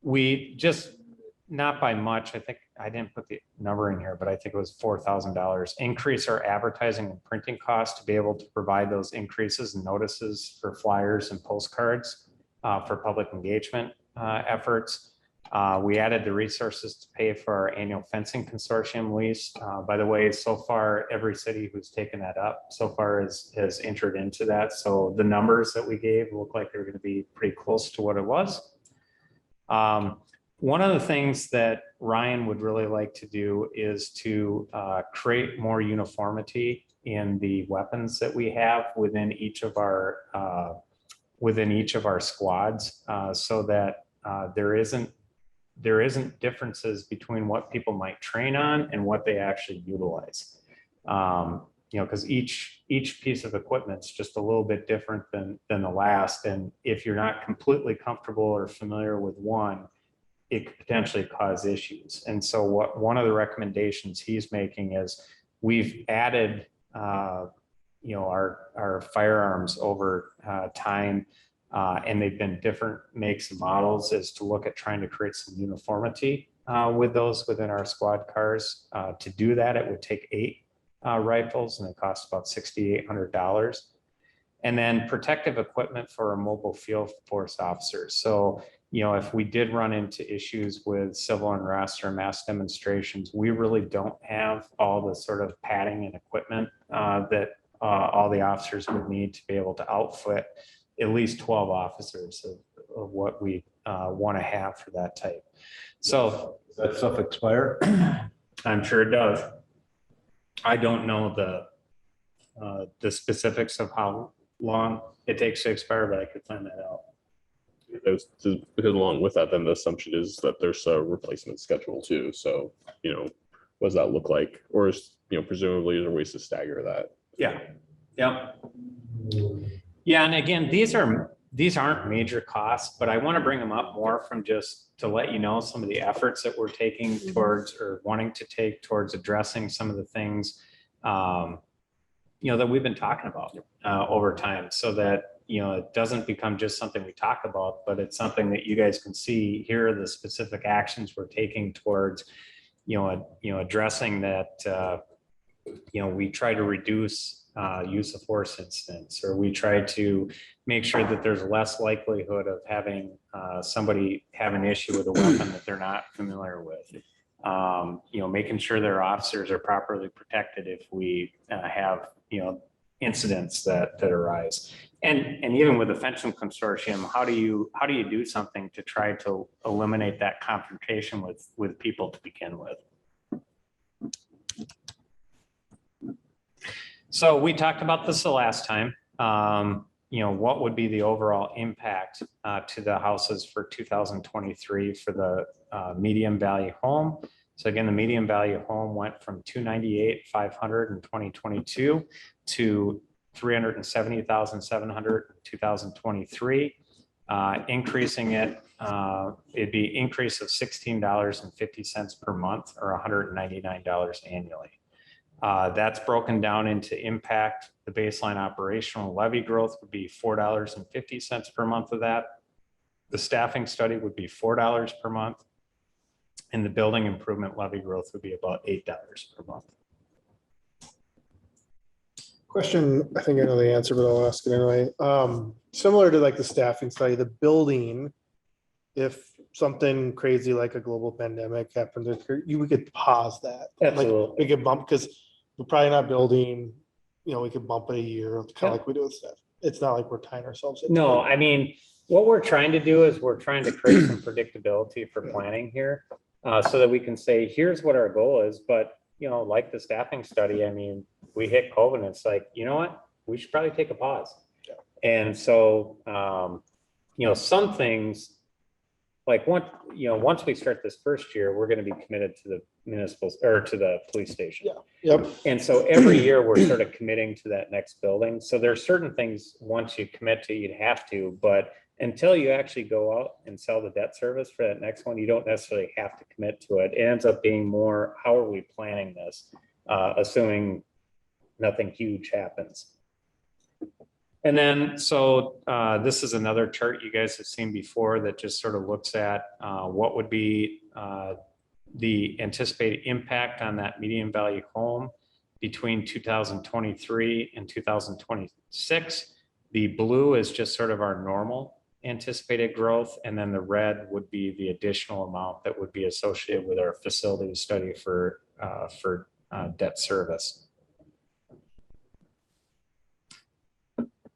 We just, not by much, I think I didn't put the number in here, but I think it was $4,000, increase our advertising and printing costs to be able to provide those increases and notices for flyers and postcards for public engagement efforts. We added the resources to pay for our annual fencing consortium lease. By the way, so far, every city who's taken that up so far has entered into that. So the numbers that we gave look like they're going to be pretty close to what it was. one of the things that Ryan would really like to do is to create more uniformity in the weapons that we have within each of our squads, so that there isn't differences between what people might train on and what they actually utilize. Because each piece of equipment's just a little bit different than the last, and if you're not completely comfortable or familiar with one, it could potentially cause issues. And so one of the recommendations he's making is we've added our firearms over time, and they've been different makes and models, is to look at trying to create some uniformity with those within our squad cars. To do that, it would take 8 rifles, and it costs about $6,800. And then protective equipment for our mobile field force officers. So, if we did run into issues with civil unrest or mass demonstrations, we really don't have all the sort of padding and equipment that all the officers would need to be able to outfit at least 12 officers of what we want to have for that type. So Does that stuff expire? I'm sure it does. I don't know the specifics of how long it takes to expire, but I could find that out. Because along with that, then the assumption is that there's a replacement schedule too. So, what does that look like? Or is, presumably there are ways to stagger that? Yeah. Yep. Yeah. And again, these aren't major costs, but I want to bring them up more from just to let you know some of the efforts that we're taking towards, or wanting to take towards, addressing some of the things, that we've been talking about over time, so that, it doesn't become just something we talk about, but it's something that you guys can see. Here are the specific actions we're taking towards, addressing that. We try to reduce use of force incidents, or we try to make sure that there's less likelihood of having somebody have an issue with a weapon that they're not familiar with. Making sure their officers are properly protected if we have, incidents that arise. And even with the fencing consortium, how do you do something to try to eliminate that confrontation with people to begin with? So we talked about this the last time. What would be the overall impact to the houses for 2023 for the medium value home? So again, the median value home went from $298,500 in 2022 to $370,700 in 2023. Increasing it, it'd be increase of $16.50 per month, or $199 annually. That's broken down into impact. The baseline operational levy growth would be $4.50 per month of that. The staffing study would be $4 per month. And the building improvement levy growth would be about $8 per month. Question, I think I know the answer, but I'll ask it anyway. Similar to like the staffing study, the building, if something crazy like a global pandemic happened, you would could pause that. Absolutely. Like we could bump, because we're probably not building, we could bump it a year, kind of like we do with stuff. It's not like we're tying ourselves. No, I mean, what we're trying to do is we're trying to create some predictability for planning here, so that we can say, here's what our goal is. But, like the staffing study, I mean, we hit COVID and it's like, you know what, we should probably take a pause. Yeah. And so, some things, like once we start this first year, we're going to be committed to the municipal, or to the police station. Yeah. Yep. And so every year we're sort of committing to that next building. So there's certain things once you commit to, you'd have to, but until you actually go out and sell the debt service for that next one, you don't necessarily have to commit to it. It ends up being more, how are we planning this, assuming nothing huge happens. And then, so this is another chart you guys have seen before that just sort of looks at what would be the anticipated impact on that median value home between 2023 and 2026. The blue is just sort of our normal anticipated growth, and then the red would be the additional amount that would be associated with our facility study for debt service.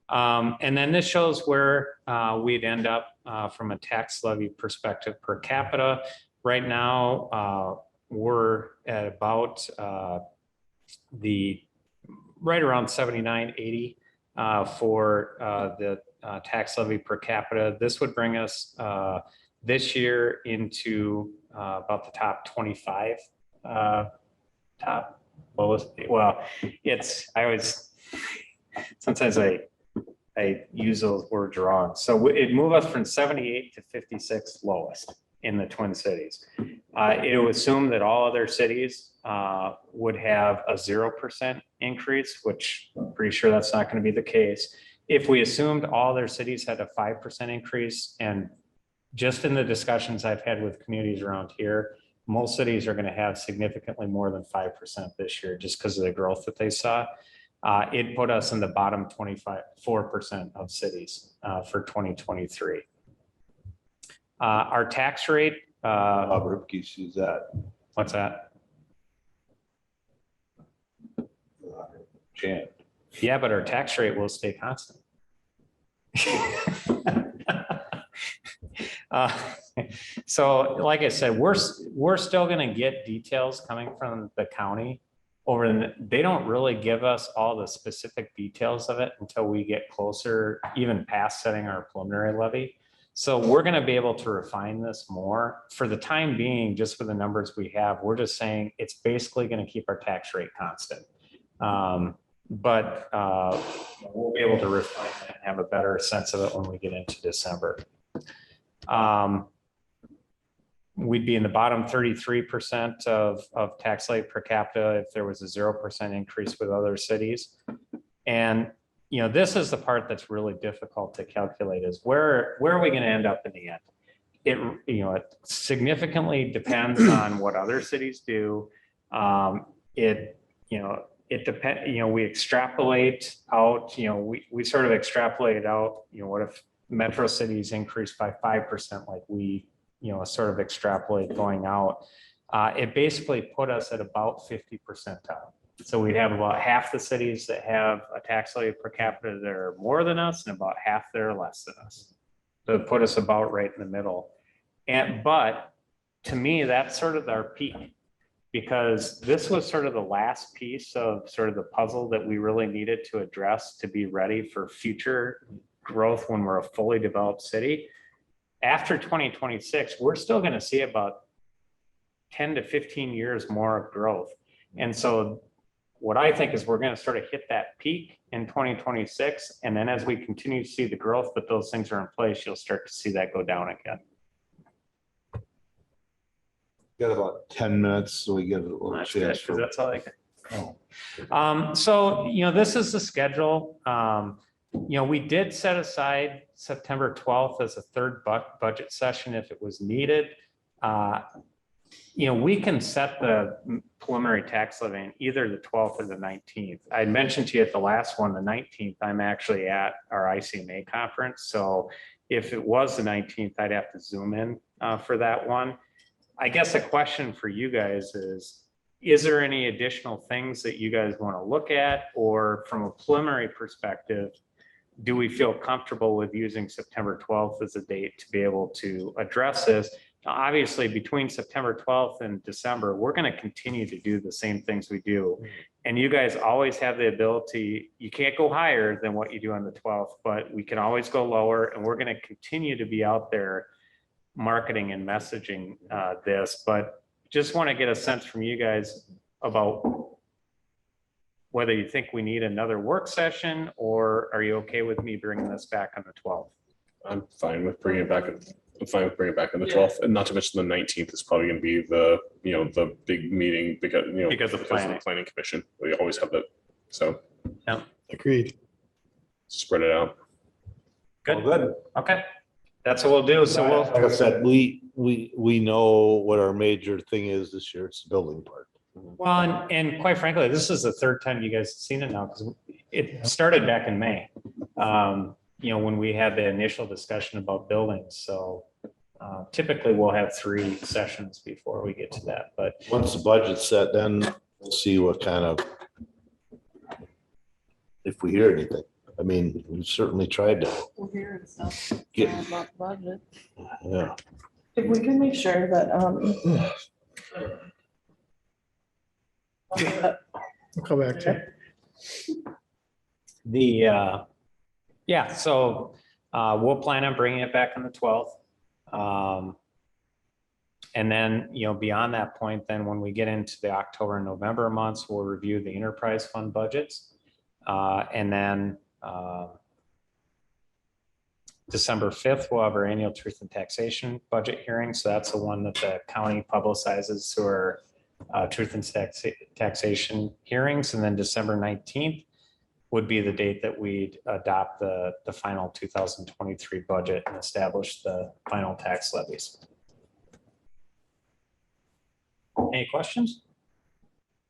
And then this shows where we'd end up from a tax levy perspective per capita. Right now, we're at about right around 79.80 for the tax levy per capita. This would bring us this year into about the top 25. Top, what was it? Well, sometimes I use those words wrong. So it moved us from 78 to 56 lowest in the Twin Cities. It would assume that all other cities would have a 0% increase, which I'm pretty sure that's not going to be the case. If we assumed all their cities had a 5% increase, and just in the discussions I've had with communities around here, most cities are going to have significantly more than 5% this year just because of the growth that they saw. It put us in the bottom 4% of cities for 2023. Our tax rate. Ripke sees that. What's that? Chant. Yeah, but our tax rate will stay constant. So like I said, we're still going to get details coming from the county they don't really give us all the specific details of it until we get closer, even past setting our preliminary levy. So we're going to be able to refine this more. For the time being, just for the numbers we have, we're just saying it's basically going to keep our tax rate constant. But we'll be able to refine it and have a better sense of it when we get into December. We'd be in the bottom 33% of tax levy per capita if there was a 0% increase with other cities. And, you know, this is the part that's really difficult to calculate is where are we going to end up in the end? It significantly depends on what other cities do. It depends, we extrapolate out, we sort of extrapolate out, what if metro cities increase by 5% like we, sort of extrapolate going out. It basically put us at about 50 percentile. So we'd have about half the cities that have a tax levy per capita that are more than us and about half that are less than us. So it put us about right in the middle. But to me, that's sort of our peak, because this was sort of the last piece of sort of the puzzle that we really needed to address to be ready for future growth when we're a fully developed city. After 2026, we're still going to see about 10 to 15 years more of growth. And so what I think is we're going to sort of hit that peak in 2026. And then as we continue to see the growth, but those things are in place, you'll start to see that go down again. Got about 10 minutes, so we get a little chance for. That's all I can. So, this is the schedule. We did set aside September 12th as a third budget session if it was needed. We can set the preliminary tax levy in either the 12th or the 19th. I mentioned to you at the last one, the 19th, I'm actually at our ICMA conference. So if it was the 19th, I'd have to zoom in for that one. I guess a question for you guys is there any additional things that you guys want to look at, or from a preliminary perspective, do we feel comfortable with using September 12th as a date to be able to address this? Now, obviously, between September 12th and December, we're going to continue to do the same things we do. And you guys always have the ability, you can't go higher than what you do on the 12th, but we can always go lower. And we're going to continue to be out there marketing and messaging this. But just want to get a sense from you guys about whether you think we need another work session, or are you okay with me bringing this back on the 12th? I'm fine with bringing it back. I'm fine with bringing it back on the 12th, and not to mention the 19th is probably going to be the big meeting because of the planning commission. We always have that. So yeah, Agreed. Spread it out. Good. Well, good. Okay, that's what we'll do. So Like I said, we know what our major thing is this year. It's the building part. Well, and quite frankly, this is the third time you guys have seen it now, because it started back in May, when we had the initial discussion about buildings. So typically we'll have 3 sessions before we get to that. But Once the budget's set, then we'll see what kind of, if we hear anything. I mean, we certainly tried to We're here and stuff. get, About the budget. yeah. If we can make sure that, I'll come back to Yeah, so we'll plan on bringing it back on the 12th. And then, beyond that point, then when we get into the October and November months, we'll review the enterprise fund budgets. And then December 5th, we'll have our annual truth and taxation budget hearing. So that's the one that the county publicizes through our truth and taxation hearings. And then December 19th would be the date that we'd adopt the final 2023 budget and establish the final tax levies. Any questions?